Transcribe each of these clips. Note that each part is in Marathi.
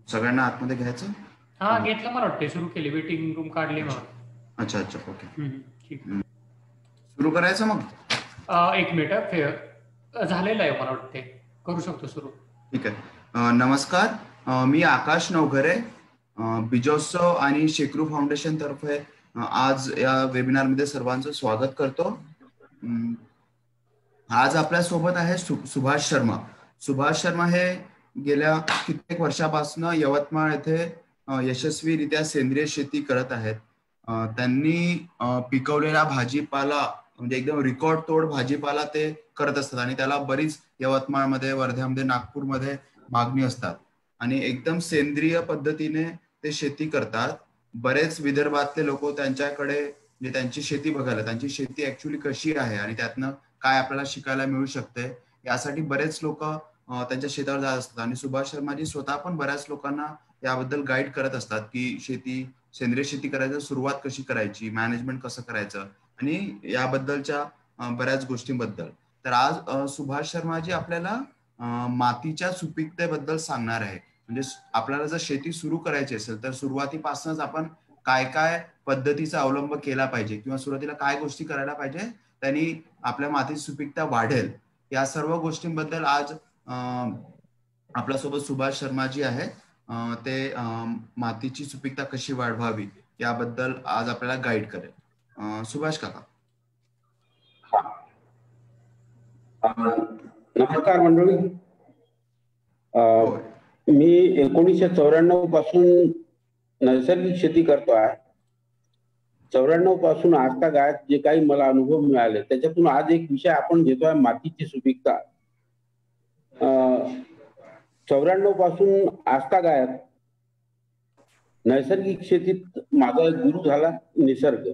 सगळ्यांना आतमध्ये घ्यायचं? हा घेतलं मला वाटतं, सुरू केली, वेटिंग रूम काढली मला. अच्छा अच्छा ओके. ठीक. सुरू करायचं मग? एक मिनिट, झालेलं आहे मला वाटते, करू शकतो सुरू. ठीक आहे. नमस्कार, मी आकाश नवघरे, बीजोत्सव आणि शेकरू फाउंडेशन तर्फे आज या वेबिनारमध्ये सर्वांचं स्वागत करतो. आज आपल्या सोबत आहे सुभाष शर्मा. सुभाष शर्मा हे गेल्या कित्येक वर्षापासून यवतमाळ येथे यशस्वीरित्या सेंद्रिय शेती करत आहेत. त्यांनी पिकवलेला भाजीपाला म्हणजे एकदम रेकॉर्ड तोड भाजीपाला ते करत असतात आणि त्याला बरीच यवतमाळमध्ये, वर्ध्यामध्ये, नागपूरमध्ये मागणी असतात आणि एकदम सेंद्रिय पद्धतीने ते शेती करतात. बरेच विदर्भातले लोक त्यांच्याकडे म्हणजे त्यांची शेती बघायला, त्यांची शेती ऍक्च्युली कशी आहे आणि त्यातनं काय आपल्याला शिकायला मिळू शकते यासाठी बरेच लोक त्यांच्या शेतावर जात असतात आणि सुभाष शर्माजी स्वतः पण बऱ्याच लोकांना याबद्दल गाईड करत असतात की सेंद्रिय शेती करायची सुरुवात कशी करायची, मॅनेजमेंट कसं करायचं आणि याबद्दलच्या बऱ्याच गोष्टींबद्दल. तर आज सुभाष शर्माजी आपल्याला मातीच्या सुपीकतेबद्दल सांगणार आहे. म्हणजे आपल्याला जर शेती सुरू करायची असेल तर सुरुवातीपासूनच आपण काय काय पद्धतीचा अवलंब केला पाहिजे किंवा सुरुवातीला काय गोष्टी करायला पाहिजे त्यांनी आपल्या मातीची सुपीकता वाढेल, या सर्व गोष्टींबद्दल आज आपल्यासोबत सुभाष शर्माजी आहे. ते मातीची सुपीकता कशी वाढवावी याबद्दल आज आपल्याला गाईड करेल. सुभाष काका. नमस्कार मंडळी. मी 1994 पासून नैसर्गिक शेती करतो आहे. 94 पासून आजतागायत जे काही मला अनुभव मिळाले त्याच्यातून आज एक विषय आपण घेतोय, मातीची सुपीकता. 94 पासून आजतागायत नैसर्गिक शेतीत माझा एक गुरु झाला निसर्ग,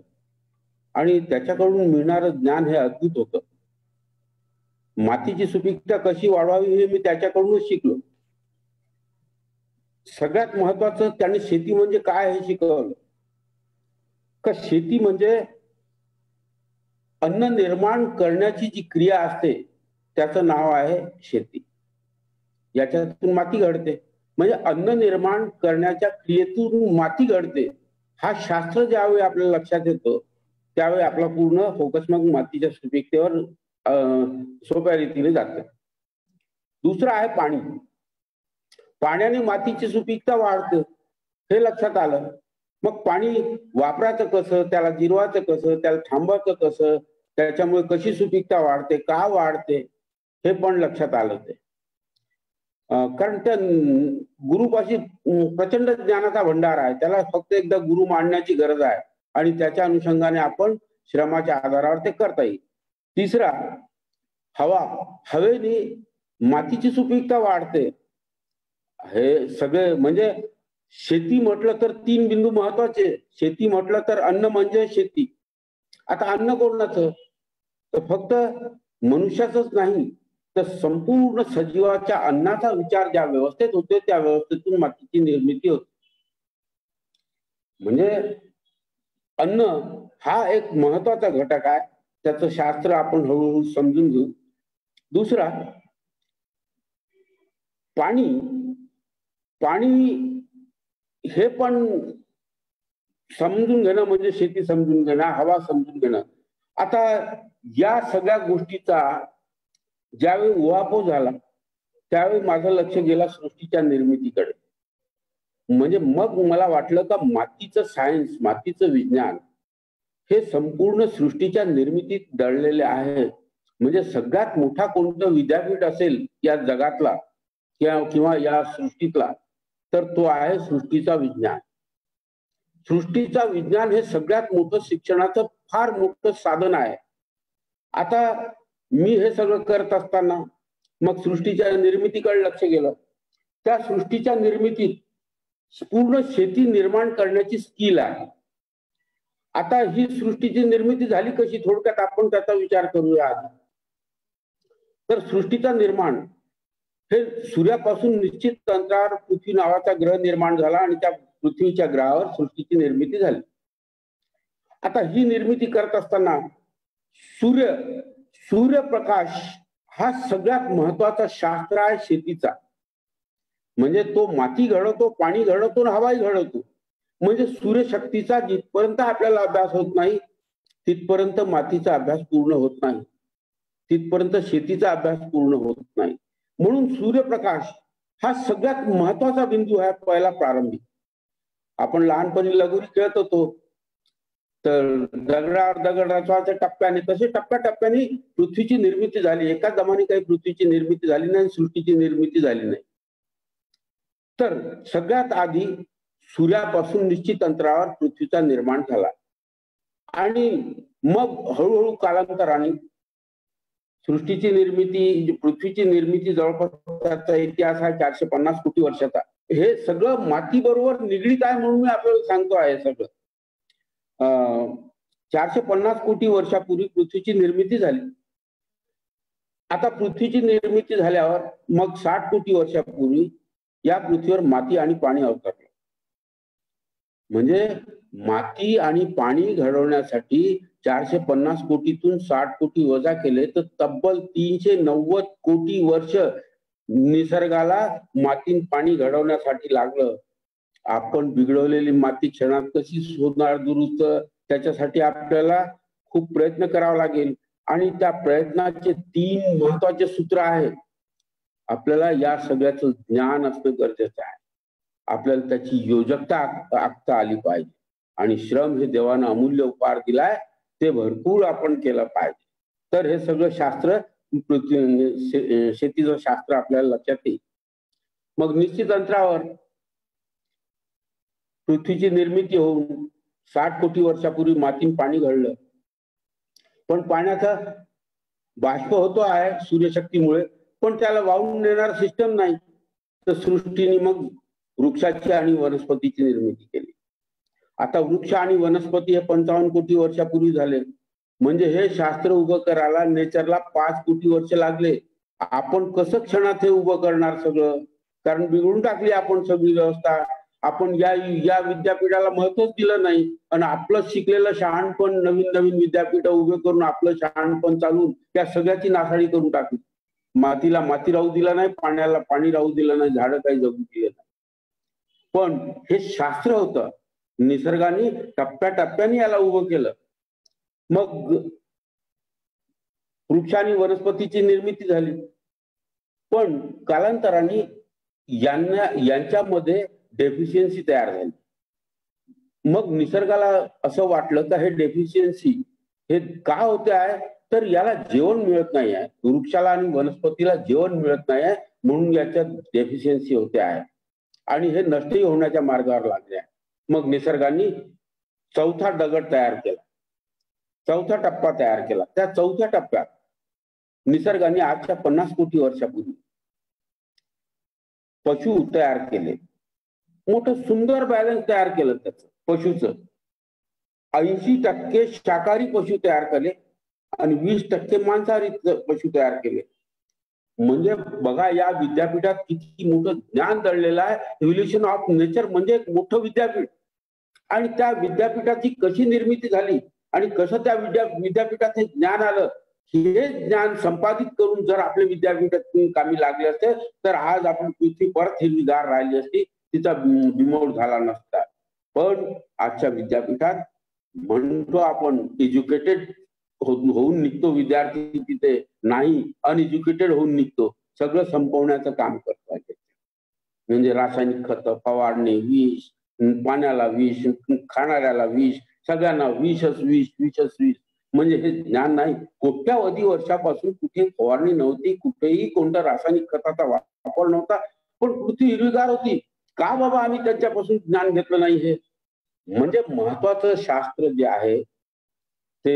आणि त्याच्याकडून मिळणारं ज्ञान हे अद्भुत होतं. मातीची सुपीकता कशी वाढवावी हे मी त्याच्याकडूनच शिकलो. सगळ्यात महत्वाचं त्याने शेती म्हणजे काय हे शिकवलं. का शेती म्हणजे अन्न निर्माण करण्याची जी क्रिया असते त्याचं नाव आहे शेती. याच्यातून माती घडते, म्हणजे अन्न निर्माण करण्याच्या क्रियेतून माती घडते. हा शास्त्र ज्यावेळी आपल्याला लक्षात येतो त्यावेळी आपला पूर्ण फोकस मग मातीच्या सुपीकतेवर सोप्या रीतीने जाते. दुसरं आहे पाणी. पाण्याने मातीची सुपीकता वाढते हे लक्षात आलं. मग पाणी वापरायचं कसं, त्याला जिरवायचं कसं, त्याला थांबवायचं कसं, त्याच्यामुळे कशी सुपीकता वाढते, का वाढते हे पण लक्षात आलं. ते कारण त्या गुरुपाशी प्रचंड ज्ञानाचा भंडार आहे. त्याला फक्त एकदा गुरु मांडण्याची गरज आहे आणि त्याच्या अनुषंगाने आपण श्रमाच्या आधारावर ते करता येईल. तिसरा हवा. हवेने मातीची सुपीकता वाढते. हे सगळे म्हणजे शेती म्हटलं तर 3 बिंदू महत्वाचे. शेती म्हटलं तर अन्न म्हणजे शेती. आता अन्न कोणाचं, तर फक्त मनुष्याचंच नाही तर संपूर्ण सजीवाच्या अन्नाचा विचार ज्या व्यवस्थेत होतो त्या व्यवस्थेतून मातीची निर्मिती होते. म्हणजे अन्न हा एक महत्वाचा घटक आहे. त्याचं शास्त्र आपण हळूहळू समजून घेऊ. दुसरा पाणी. पाणी हे पण समजून घेणं म्हणजे शेती समजून घेणं, हवा समजून घेणं. आता या सगळ्या गोष्टीचा ज्यावेळी उहापोह झाला त्यावेळी माझं लक्ष गेलं सृष्टीच्या निर्मितीकडे. म्हणजे मग मला वाटलं का मातीचं सायन्स, मातीचं विज्ञान हे संपूर्ण सृष्टीच्या निर्मितीत दडलेले आहे. म्हणजे सगळ्यात मोठा कोणतं विद्यापीठ असेल या जगातला किंवा या सृष्टीतला तर तो आहे सृष्टीचा विज्ञान. सृष्टीचा विज्ञान हे सगळ्यात मोठं शिक्षणाचं फार मोठं साधन आहे. आता मी हे सगळं करत असताना मग सृष्टीच्या निर्मितीकडे लक्ष गेलं. त्या सृष्टीच्या निर्मितीत पूर्ण शेती निर्माण करण्याची स्किल आहे. आता ही सृष्टीची निर्मिती झाली कशी, थोडक्यात आपण त्याचा विचार करूया आधी. तर सृष्टीचं निर्माण हे सूर्यापासून निश्चित अंतरावर पृथ्वी नावाचा ग्रह निर्माण झाला आणि त्या पृथ्वीच्या ग्रहावर सृष्टीची निर्मिती झाली. आता ही निर्मिती करत असताना सूर्यप्रकाश हा सगळ्यात महत्वाचा शास्त्र आहे शेतीचा. म्हणजे तो माती घडवतो, पाणी घडवतो आणि हवाही घडवतो. म्हणजे सूर्यशक्तीचा जिथपर्यंत आपल्याला अभ्यास होत नाही तिथपर्यंत मातीचा अभ्यास पूर्ण होत नाही, तिथपर्यंत शेतीचा अभ्यास पूर्ण होत नाही. म्हणून सूर्यप्रकाश हा सगळ्यात महत्वाचा बिंदू आहे पहिला प्रारंभी. आपण लहानपणी लगोरी खेळत होतो तर दगडावर दगड रचवायच्या टप्प्याने, तसे टप्प्याटप्प्याने पृथ्वीची निर्मिती झाली. एकाच दमाने काही पृथ्वीची निर्मिती झाली नाही, सृष्टीची निर्मिती झाली नाही. तर सगळ्यात आधी सूर्यापासून निश्चित अंतरावर पृथ्वीचा निर्माण झाला आणि मग हळूहळू कालांतराने सृष्टीची निर्मिती, पृथ्वीची निर्मिती जवळपास त्याचा इतिहास आहे 450 कोटी वर्षाचा. हे सगळं मातीबरोबर निगडीत आहे म्हणून मी आपल्याला सांगतो आहे. सगळं 450 कोटी वर्षापूर्वी पृथ्वीची निर्मिती झाली. आता पृथ्वीची निर्मिती झाल्यावर मग 60 कोटी वर्षापूर्वी या पृथ्वीवर माती आणि पाणी अवतरलं. म्हणजे माती आणि पाणी घडवण्यासाठी 450 कोटीतून 60 कोटी वजा केले तर तब्बल 390 कोटी वर्ष निसर्गाला माती पाणी घडवण्यासाठी लागलं. आपण बिघडवलेली माती क्षणात कशी होणार दुरुस्त, त्याच्यासाठी आपल्याला खूप प्रयत्न करावा लागेल आणि त्या प्रयत्नाचे 3 महत्वाचे सूत्र आहेत. आपल्याला या सगळ्याचं ज्ञान असणं गरजेचं आहे. आपल्याला त्याची योजकता आखता आली पाहिजे आणि श्रम हे देवानं अमूल्य उपहार दिलाय, ते भरपूर आपण केलं पाहिजे. तर हे सगळं शास्त्र, शेतीचं शास्त्र आपल्याला लक्षात येईल. मग निश्चित अंतरावर पृथ्वीची निर्मिती होऊन 60 कोटी वर्षापूर्वी मातीन पाणी घडलं. पण पाण्याचा बाष्प होतो आहे सूर्यशक्तीमुळे, पण त्याला वाहून नेणार सिस्टम नाही. तर सृष्टीने मग वृक्षाची आणि वनस्पतीची निर्मिती केली. आता वृक्ष आणि वनस्पती हे 55 कोटी वर्षापूर्वी झाले. म्हणजे हे शास्त्र उभं करायला नेचरला 5 कोटी वर्ष लागले. आपण कसं क्षणात हे उभं करणार सगळं? कारण बिघडून टाकली आपण सगळी व्यवस्था. आपण या विद्यापीठाला महत्वच दिलं नाही आणि आपलं शिकलेलं शहाणपण, नवीन नवीन विद्यापीठ उभे करून आपलं शहाणपण चालून त्या सगळ्याची नासाडी करून टाकली. मातीला माती राहू दिला नाही, पाण्याला पाणी राहू दिलं नाही, झाडं काही जगू दिले नाही. पण हे शास्त्र होतं. निसर्गाने टप्प्याटप्प्याने याला उभं केलं. मग वृक्ष आणि वनस्पतीची निर्मिती झाली. पण कालांतराने यांच्यामध्ये डेफिशियन्सी तयार झाली. मग निसर्गाला असं वाटलं का हे डेफिशियन्सी हे का होते आहे, तर याला जेवण मिळत नाही आहे, वृक्षाला आणि वनस्पतीला जेवण मिळत नाही आहे, म्हणून याच्यात डेफिशियन्सी होते आहे आणि हे नष्टही होण्याच्या मार्गावर लागले आहे. मग निसर्गाने चौथा दगड तयार केला, चौथा टप्पा तयार केला. त्या चौथ्या टप्प्यात निसर्गाने आजच्या 50 कोटी वर्षापूर्वी पशु तयार केले. मोठं सुंदर बॅलन्स तयार केलं त्याचं पशुचं. 80% शाकाहारी पशु तयार केले आणि 20% मांसाहारी पशु तयार केले. म्हणजे बघा या विद्यापीठात किती मोठं ज्ञान दडलेलं आहे. इव्होल्युशन ऑफ नेचर म्हणजे एक मोठं विद्यापीठ. आणि त्या विद्यापीठाची कशी निर्मिती झाली आणि कसं त्या विद्यापीठात हे ज्ञान आलं, हे ज्ञान संपादित करून जर आपले विद्यापीठात कामी लागले असते तर आज आपण पृथ्वी परत हिरवीगार राहिली असती, तिचा बिमोड झाला नसता. पण आजच्या विद्यापीठात म्हणतो आपण एज्युकेटेड होऊन निघतो विद्यार्थी, तिथे नाही अनएज्युकेटेड होऊन निघतो. सगळं संपवण्याचं काम करतो. म्हणजे रासायनिक खत फवारणी, विष, पाण्याला विष, खाणाऱ्याला विष, सगळ्यांना विषच विष, विषच विष. म्हणजे हे ज्ञान नाही. कोट्यावधी वर्षापासून कुठे फवारणी नव्हती, कुठेही कोणत्या रासायनिक खताचा वापर नव्हता, पण पृथ्वी हिरवीगार होती. का बाबा आम्ही त्यांच्यापासून ज्ञान घेतलं नाही? हे म्हणजे महत्वाचं शास्त्र जे आहे ते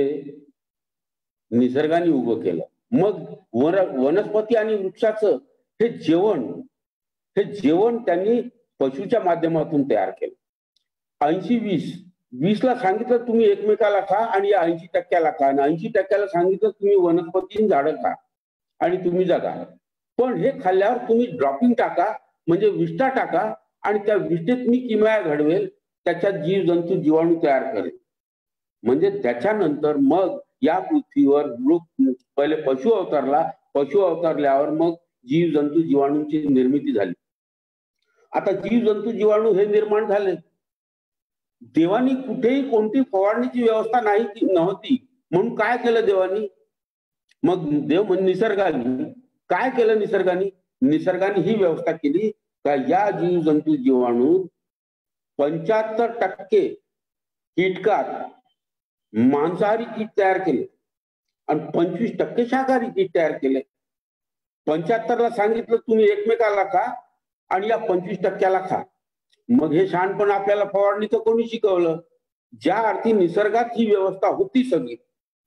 निसर्गाने उभं केलं. मग वनस्पती आणि वृक्षाचं हे जेवण त्यांनी पशुच्या माध्यमातून तयार केलं. 80-20 ला सांगितलं तुम्ही एकमेकाला खा आणि 80% खा, आणि 80% सांगितलं तुम्ही वनस्पती झाडं खा आणि तुम्ही जगा. पण हे खाल्ल्यावर तुम्ही ड्रॉपिंग टाका, म्हणजे विष्ठा टाका, आणि त्या विष्ठेत मी किमया घडवेल, त्याच्यात जीव जंतू जीवाणू तयार करेल. म्हणजे त्याच्यानंतर मग या पृथ्वीवर पहिले पशु अवतरला, पशु अवतरल्यावर मग जीव जंतू जीवाणूंची निर्मिती झाली. आता जीव जंतू जीवाणू हे निर्माण झाले. देवानी कुठेही कोणती फवारणीची व्यवस्था नव्हती म्हणून काय केलं देवानी? मग देव निसर्गाने काय केलं? निसर्गाने ही व्यवस्था केली का या जीव जंतू जीवाणू 75% कीटकात मांसाहारी कीट तयार केले आणि 25% शाकाहारी कीट तयार केले. 75ला सांगितलं तुम्ही एकमेकाला खा आणि या 25%ला खा. मग हे शहाणपण आपल्याला फवारणीचं कोणी शिकवलं? ज्या अर्थी निसर्गात ही व्यवस्था होती सगळी,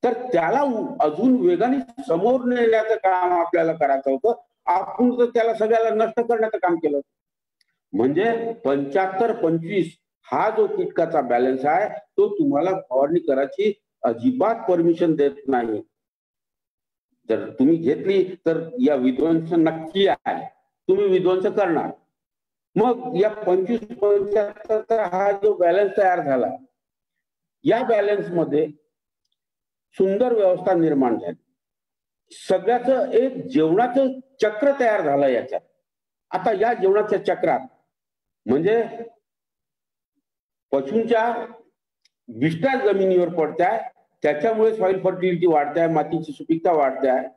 तर त्याला अजून वेगाने समोर नेण्याचं काम आपल्याला करायचं होतं. आपण तर त्याला सगळ्याला नष्ट करण्याचं काम केलं. म्हणजे 75-25 हा जो कीटकाचा बॅलन्स आहे तो तुम्हाला फवारणी करायची अजिबात परमिशन देत नाही. जर तुम्ही घेतली तर या विध्वंस नक्की आहे, तुम्ही विध्वंस करणार. मग या 25-75चा हा जो बॅलन्स तयार झाला, या बॅलन्स मध्ये सुंदर व्यवस्था निर्माण झाली. सगळ्याचं एक जेवणाचं चक्र तयार झालं याच्यात. आता या जेवणाच्या चक्रात म्हणजे पशूंच्या विष्ठा जमिनीवर पडताय, त्याच्यामुळे सॉइल फर्टिलिटी वाढते आहे, मातीची सुपीकता वाढते आहे.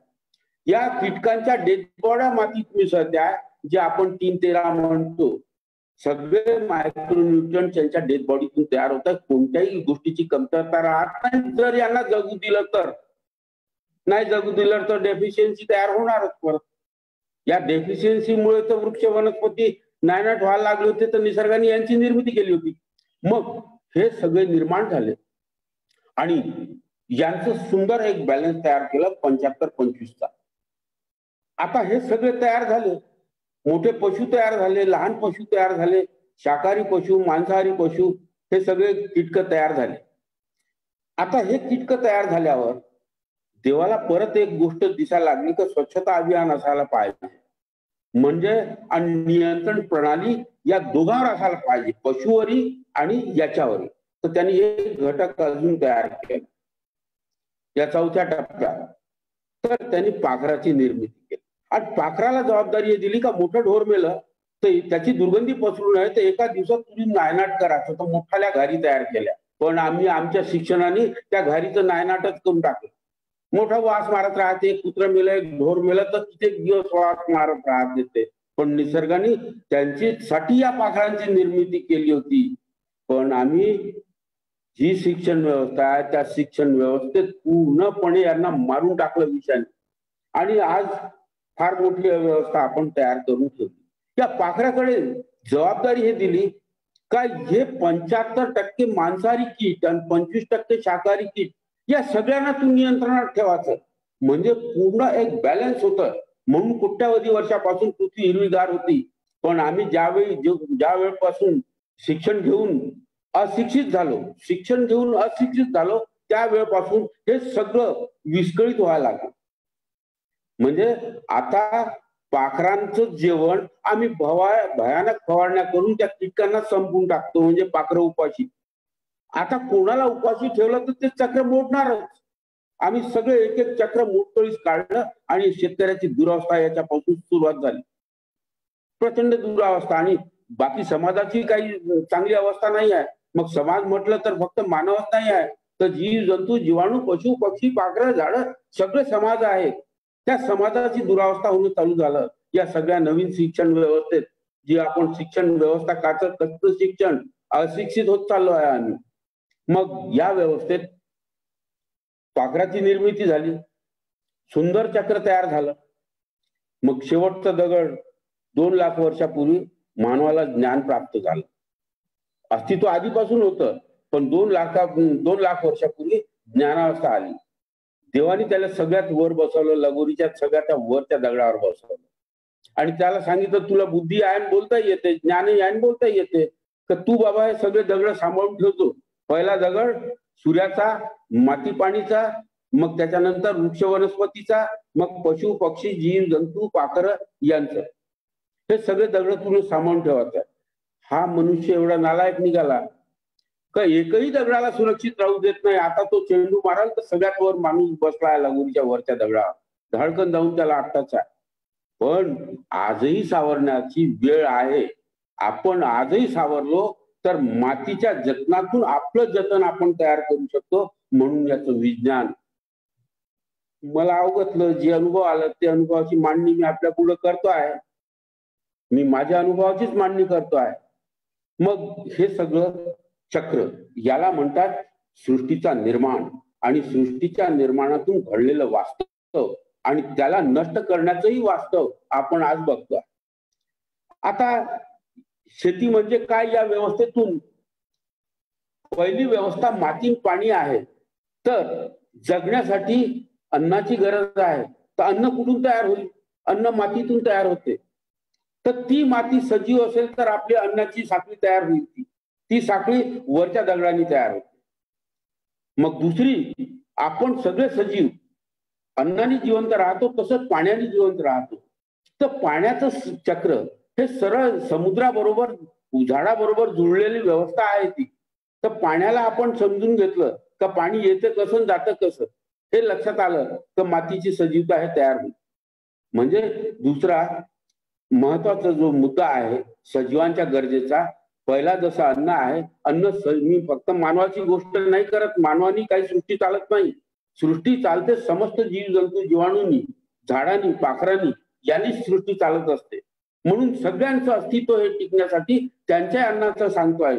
या कीटकांच्या डेडबॉड्या मातीत मिसळत्या, जे आपण 3-13 म्हणतो. सगळे मायक्रोन्यूट्रिएंट त्यांच्या डेड बॉडीतून तयार होतात. कोणत्याही गोष्टीची कमतरता राहत नाही. जर यांना जगू दिलं तर, नाही जगू दिलं तर डेफिशियन्सी तयार होणारच परत. या डेफिशियन्सीमुळे तर वृक्ष वनस्पती नायनाट व्हायला लागले होते, तर निसर्गाने यांची निर्मिती केली होती. मग हे सगळे निर्माण झाले आणि यांचं सुंदर एक बॅलन्स तयार केलं 75-25चा. आता हे सगळे तयार झाले, मोठे पशु तयार झाले, लहान पशु तयार झाले, शाकाहारी पशु, मांसाहारी पशु, हे सगळे कीटक तयार झाले. आता हे कीटक तयार झाल्यावर देवाला परत एक गोष्ट दिसायला लागली की स्वच्छता अभियान असायला पाहिजे. म्हणजे आणि नियंत्रण प्रणाली या दोघांवर असायला पाहिजे, पशुवरी आणि याच्यावरी. तर त्यांनी एक घटक अजून तयार केला या 4थ्या टप्प्यात. तर त्यांनी पाखराची निर्मिती केली आणि पाखराला जबाबदारी दिली का मोठं ढोर मेलं तर त्याची दुर्गंधी पसरू नये, तर एका दिवसात तुम्ही नायनाट करायचं. तर मोठाल्या घारी तयार केल्या, पण आम्ही आमच्या शिक्षणाने त्या घारीचं नायनाटच करून टाकलं. मोठा वास मारत राहते, कुत्र मेलं, एक ढोर मेलं तर कित्येक दिवस वास मारत राहत येते. पण निसर्गाने त्यांच्यासाठी या पाखरांची निर्मिती केली होती. पण आम्ही जी शिक्षण व्यवस्था आहे त्या शिक्षण व्यवस्थेत पूर्णपणे यांना मारून टाकलं विषयाने. आणि आज फार मोठी व्यवस्था आपण तयार करून ठेवली. त्या पाखराकडे जबाबदारी हे दिली का हे 75% मांसाहारी कीट आणि 25% शाकाहारी कीट या सगळ्यांना तू नियंत्रणात ठेवायचं. म्हणजे पूर्ण एक बॅलन्स होतं. म्हणून कोट्यावधी वर्षापासून पृथ्वी हिरवीगार होती. पण आम्ही ज्या वेळपासून शिक्षण घेऊन अशिक्षित झालो, त्या वेळपासून हे सगळं विस्कळीत व्हायला लागलं. म्हणजे आता पाखरांचं जेवण आम्ही भयानक फवारण्या करून त्या कीटकांना संपवून टाकतो. म्हणजे पाखरं उपाशी. आता कोणाला उपाशी ठेवलं तर ते चक्र मोडणारच. आम्ही सगळे एक एक चक्र मोडतोळीस काढलं आणि शेतकऱ्याची दुरावस्था याच्यापासून सुरुवात झाली. प्रचंड दुरावस्था. आणि बाकी समाजाची काही चांगली अवस्था नाही आहे. मग समाज म्हटलं तर फक्त मानवच नाही आहे, तर जीव जंतू जीवाणू पशु पक्षी पाखरं झाडं सगळे समाज आहे. त्या समाजाची दुरावस्था होणं चालू झालं या सगळ्या नवीन शिक्षण व्यवस्थेत. जी आपण शिक्षण व्यवस्था कच्चं शिक्षण, अशिक्षित होत चाललो आहे आम्ही. मग या व्यवस्थेत पाखराची निर्मिती झाली, सुंदर चक्र तयार झालं. मग शेवटचं दगड 2 लाख वर्षापूर्वी मानवाला ज्ञान प्राप्त झालं. अस्तित्व आधीपासून होतं, पण 2 लाख वर्षापूर्वी ज्ञानावस्था आली. देवाने त्याला सगळ्यात वर बसवलं, लगोरीच्या सगळ्यात वरच्या दगडावर बसवलं आणि त्याला सांगितलं तुला बुद्धी आहे आणि बोलता येते, ज्ञान आहे आणि बोलता येते, तर तू बाबा हे सगळे दगड सांभाळून ठेवतो. पहिला दगड सूर्याचा, माती पाणीचा, मग त्याच्यानंतर वृक्ष वनस्पतीचा, मग पशु पक्षी जीव जंतू पाखरं यांचं. हे सगळे दगड तुला सांभाळून ठेवायचं. हा मनुष्य एवढा नालायक निघाला का एकही दगडाला सुरक्षित राहू देत नाही. आता तो चेंडू माराल तर सगळ्यात वर माणूस बसलाय लगोरीच्या वरच्या दगडावर, धडकन जाऊन त्याला आपटायचा. पण आजही सावरण्याची वेळ आहे. आपण आजही सावरलो तर मातीच्या जतनातून आपलं जतन आपण तयार करू शकतो. म्हणून याचं विज्ञान मला अवगतलं, जे अनुभव आलं ते अनुभवाची मांडणी मी आपल्या पुढे करतो आहे. मी माझ्या अनुभवाचीच मांडणी करतो आहे. मग हे सगळं चक्र याला म्हणतात सृष्टीचा निर्माण, आणि सृष्टीच्या निर्माणातून घडलेलं वास्तव आणि त्याला नष्ट करण्याचंही वास्तव आपण आज बघतोय. आता शेती म्हणजे काय या व्यवस्थेतून पहिली व्यवस्था माती पाणी आहे. तर जगण्यासाठी अन्नाची गरज आहे. तर अन्न कुठून तयार होईल? अन्न मातीतून तयार होते. तर ती माती सजीव असेल तर आपली अन्नाची साखळी तयार होईल. ती साखळी वरच्या दगडांनी तयार होते. मग दुसरी, आपण सगळे सजीव अन्नाने जिवंत राहतो, तसंच पाण्याने जिवंत राहतो. तर पाण्याचं चक्र हे सरळ समुद्राबरोबर झाडाबरोबर जुळलेली व्यवस्था आहे ती. तर पाण्याला आपण समजून घेतलं का पाणी येतं कसं जातं कसं हे लक्षात आलं तर मातीची सजीवता हे तयार होईल. म्हणजे दुसरा महत्वाचा जो मुद्दा आहे सजीवांच्या गरजेचा, पहिला जसं अन्न आहे, अन्न मी फक्त मानवाची गोष्ट नाही करत, मानवानी काही सृष्टी चालत नाही. सृष्टी चालते समस्त जीव जंतू जीवाणूंनी, झाडांनी, पाखरांनी, यांनी सृष्टी चालत असते. म्हणून सगळ्यांचं अस्तित्व हे टिकण्यासाठी त्यांच्या अन्नाचं सांगतोय,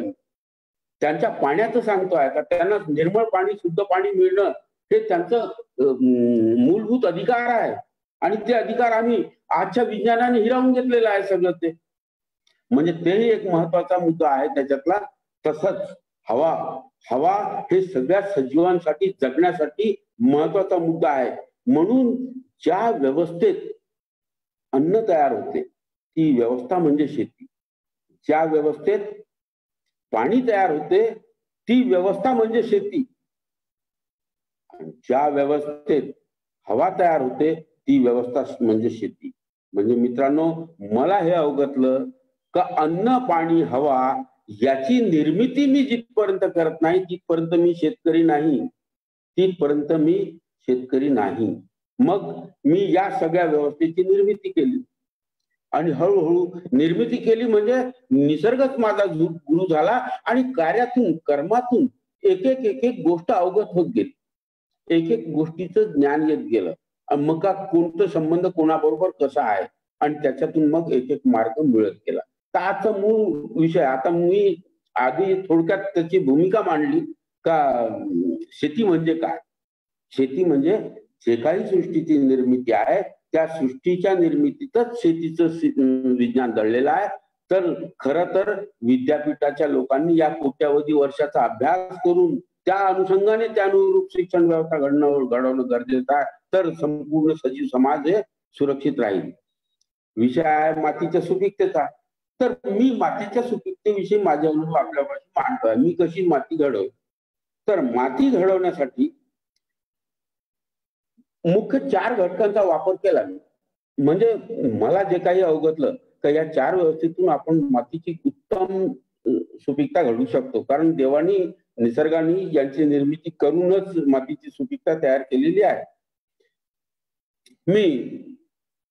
त्यांच्या पाण्याचं सांगतोय का त्यांना निर्मळ पाणी, शुद्ध पाणी मिळणं हे त्यांचं मूलभूत अधिकार आहे. आणि ते अधिकार आम्ही आजच्या विज्ञानाने हिरावून घेतलेलं आहे सगळं ते. म्हणजे तेही एक महत्वाचा मुद्दा आहे त्याच्यातला. तसंच हवा, हवा हे सगळ्या सजीवांसाठी जगण्यासाठी महत्वाचा मुद्दा आहे. म्हणून ज्या व्यवस्थेत अन्न तयार होते ती व्यवस्था म्हणजे शेती. ज्या व्यवस्थेत पाणी तयार होते ती व्यवस्था म्हणजे शेती. ज्या व्यवस्थेत हवा तयार होते ती व्यवस्था म्हणजे शेती. म्हणजे मित्रांनो, मला हे अवगतलं का अन्न, पाणी, हवा याची निर्मिती मी जिथपर्यंत करत नाही तिथपर्यंत मी शेतकरी नाही. तिथपर्यंत मी शेतकरी नाही. मग मी या सगळ्या व्यवस्थेची निर्मिती केली आणि हळूहळू निर्मिती केली म्हणजे निसर्गच माझा गुरु झाला आणि कार्यातून, कर्मातून एक एक गोष्ट अवगत होत गेली. एक एक गोष्टीचं ज्ञान येत गेलं. मग का कोणतं संबंध कोणाबरोबर कसा आहे आणि त्याच्यातून मग एक एक मार्ग मिळत गेला. तर आजचा मूळ विषय, आता मी आधी थोडक्यात त्याची भूमिका मांडली का शेती म्हणजे काय. शेती म्हणजे जे काही सृष्टीची निर्मिती आहे त्या सृष्टीच्या निर्मितीतच शेतीचं विज्ञान दडलेलं आहे. तर खरं तर विद्यापीठाच्या लोकांनी या कोट्यावधी वर्षाचा अभ्यास करून त्या अनुषंगाने त्यानुरूप शिक्षण व्यवस्था घडवणं गरजेचं आहे. तर संपूर्ण सजीव समाज हे सुरक्षित राहील. विषय आहे मातीच्या सुपीकतेचा. तर मी मातीच्या सुपीकतेविषयी माझे अनुभव आपल्यापाशी मांडतोय. मी कशी माती घडवतो. तर माती घडवण्यासाठी मुख्य 4 घटकांचा वापर केला. म्हणजे मला जे काही अवगतलं तर या 4 व्यवस्थेतून आपण मातीची उत्तम सुपीकता घडवू शकतो. कारण देवानी, निसर्गाने यांची निर्मिती करूनच मातीची सुपीकता तयार केलेली आहे. मी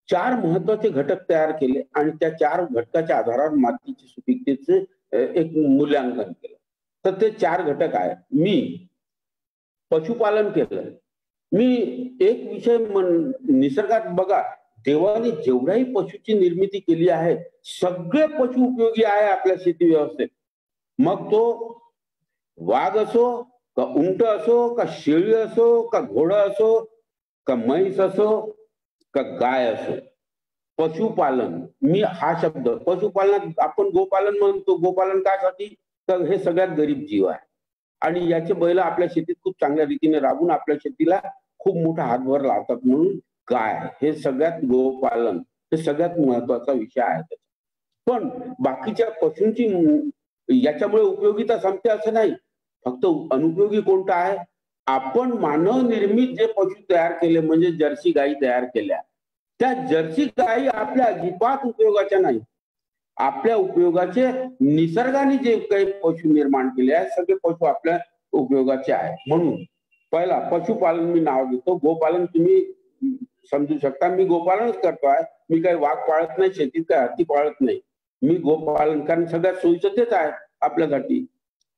4 महत्वाचे घटक तयार केले आणि त्या 4 घटकाच्या आधारावर मातीची सुपीकतेचे एक मूल्यांकन केलं. तर ते 4 घटक आहे. मी पशुपालन केलं. मी एक विषय निसर्गात बघा, देवाने जेवढ्याही पशुची निर्मिती केली आहे सगळे पशु उपयोगी आहे आपल्या शेती व्यवस्थेत. मग तो वाघ असो का उंट असो का शेळी असो का घोडा असो का म्हैस असो का गाय असो. पशुपालन, मी हा शब्द पशुपालनात आपण गोपालन म्हणतो. गोपालन कासाठी तर हे सगळ्यात गरीब जीव आहे आणि याचे बैल आपल्या शेतीत खूप चांगल्या रीतीने राबून आपल्या शेतीला खूप मोठा हातभार लावतात. म्हणून गाय हे सगळ्यात, गोपालन हे सगळ्यात महत्वाचा विषय आहे. पण बाकीच्या पशूंची याच्यामुळे उपयोगिता संपते असं नाही. फक्त अनुपयोगी कोणता आहे, आपण मानव निर्मित जे पशु तयार केले म्हणजे जर्सी गायी तयार केल्या, त्या जर्सी गायी आपल्या अजिबात उपयोगाच्या नाही. आपल्या उपयोगाचे निसर्गाने जे काही पशु निर्माण केले आहे सगळे पशु आपल्या उपयोगाचे आहे. म्हणून पहिला पशुपालन मी नाव देतो. गोपालन तुम्ही समजू शकता. मी गोपालनच करतो आहे. मी काही वाघ पाळत नाही, शेतीत काही हत्ती पाळत नाही. मी गोपालन, कारण सगळ्यात सोयीचं तेच आहे आपल्यासाठी,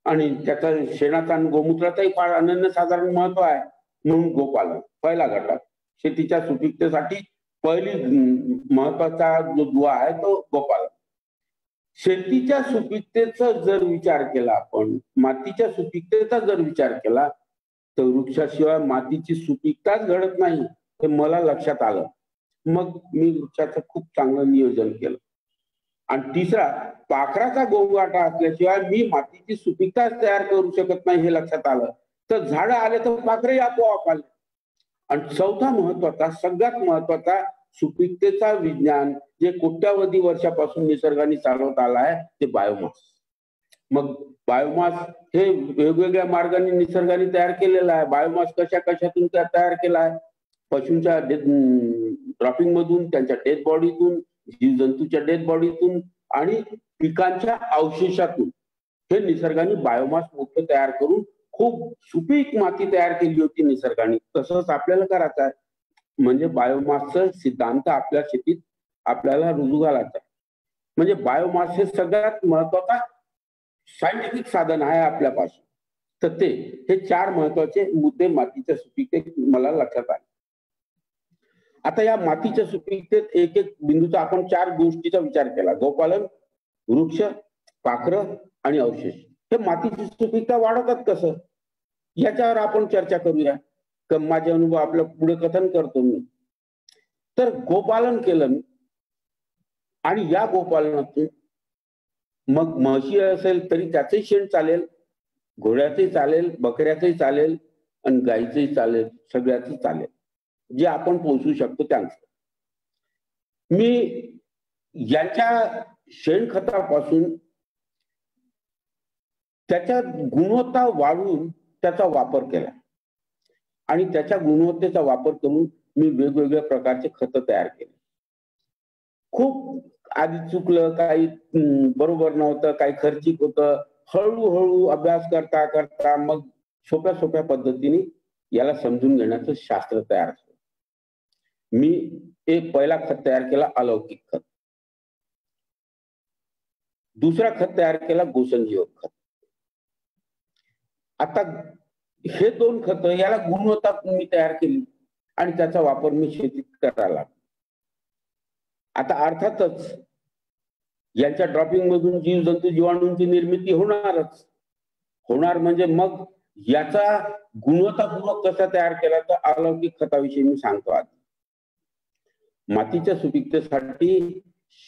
आणि त्याचा शेणाचा आणि गोमूत्राचाही फार अनन्यसाधारण महत्व आहे. म्हणून गोपालन पहिला घटक शेतीच्या सुपीकतेसाठी पहिली महत्वाचा जो दुवा आहे तो गोपालन. शेतीच्या सुपीकतेचा जर विचार केला आपण, मातीच्या सुपीकतेचा जर विचार केला, तर वृक्षाशिवाय मातीची सुपीकताच घडत नाही हे मला लक्षात आलं. मग मी वृक्षाचं खूप चांगलं नियोजन केलं. आणि तिसरा, पाखराचा गोंगाटा असल्याशिवाय मी मातीची सुपीकताच तयार करू शकत नाही हे लक्षात आलं. तर झाडं आले तर पाखरही आपोआप आले. आणि चौथा महत्वाचा, सगळ्यात महत्वाचा, सुपीकतेचा विज्ञान जे कोट्यावधी वर्षापासून निसर्गाने चालवत आला आहे ते बायोमास. मग बायोमास हे वेगवेगळ्या मार्गाने निसर्गाने तयार केलेला आहे. बायोमास कशा कशातून तयार केला आहे? पशूंच्या ड्रॉपिंग मधून, त्यांच्या डेड बॉडीतून, जीवजंतूच्या डेड बॉडीतून आणि पिकांच्या अवशेषातून हे निसर्गाने बायोमास मोठं तयार करून खूप सुपीक माती तयार केली होती निसर्गाने. तसंच आपल्याला करायचं आहे. म्हणजे बायोमासचा सिद्धांत आपल्या शेतीत आपल्याला रुजू घालायचा आहे. म्हणजे बायोमास हे सगळ्यात महत्वाचा सायंटिफिक साधन आहे आपल्यापासून. तर ते हे 4 महत्वाचे मुद्दे मातीच्या सुपीकतेत मला लक्षात आले. आता या मातीच्या सुपीकतेत एक एक बिंदूचा आपण 4 गोष्टीचा विचार केला: गोपालन, वृक्ष, पाखरं आणि अवशेष. हे मातीची सुपीकता वाढवतात कसं, याच्यावर आपण चर्चा करूया. माझे अनुभव आपलं पुढे कथन करतो मी. तर गोपालन केलं मी, आणि या गोपालनातून मग म्हशी असेल तरी त्याचंही शेण चालेल, घोड्याचंही चालेल, बकऱ्याचंही चालेल आणि गाईचंही चालेल, सगळ्याच चालेल, जे आपण पोसू शकतो त्यांचं. मी यांच्या शेणखतापासून त्याच्या गुणवत्ता वाढवून त्याचा वापर केला, आणि त्याच्या गुणवत्तेचा वापर करून मी वेगवेगळ्या प्रकारचे खतं तयार केले. खूप आधी चुकलं, काही बरोबर नव्हतं, काही खर्चिक होतं. हळूहळू अभ्यास करता करता मग सोप्या सोप्या पद्धतीने याला समजून घेण्याचं शास्त्र तयार झालं. मी एक पहिला खत तयार केला अलौकिक खत, दुसरा खत तयार केला गोसंजीवक खत. आता हे 2 खत, याला गुणवत्ता मी तयार केली आणि त्याचा वापर मी शेतीत करायला. आता अर्थातच यांच्या ड्रॉपिंग मधून जीवजंतू जीवाणूंची निर्मिती होणारच होणार. म्हणजे मग याचा गुणवत्तापूर्वक कसा तयार केला, तर अलौकिक खताविषयी मी सांगतो. आज मातीच्या सुपीकतेसाठी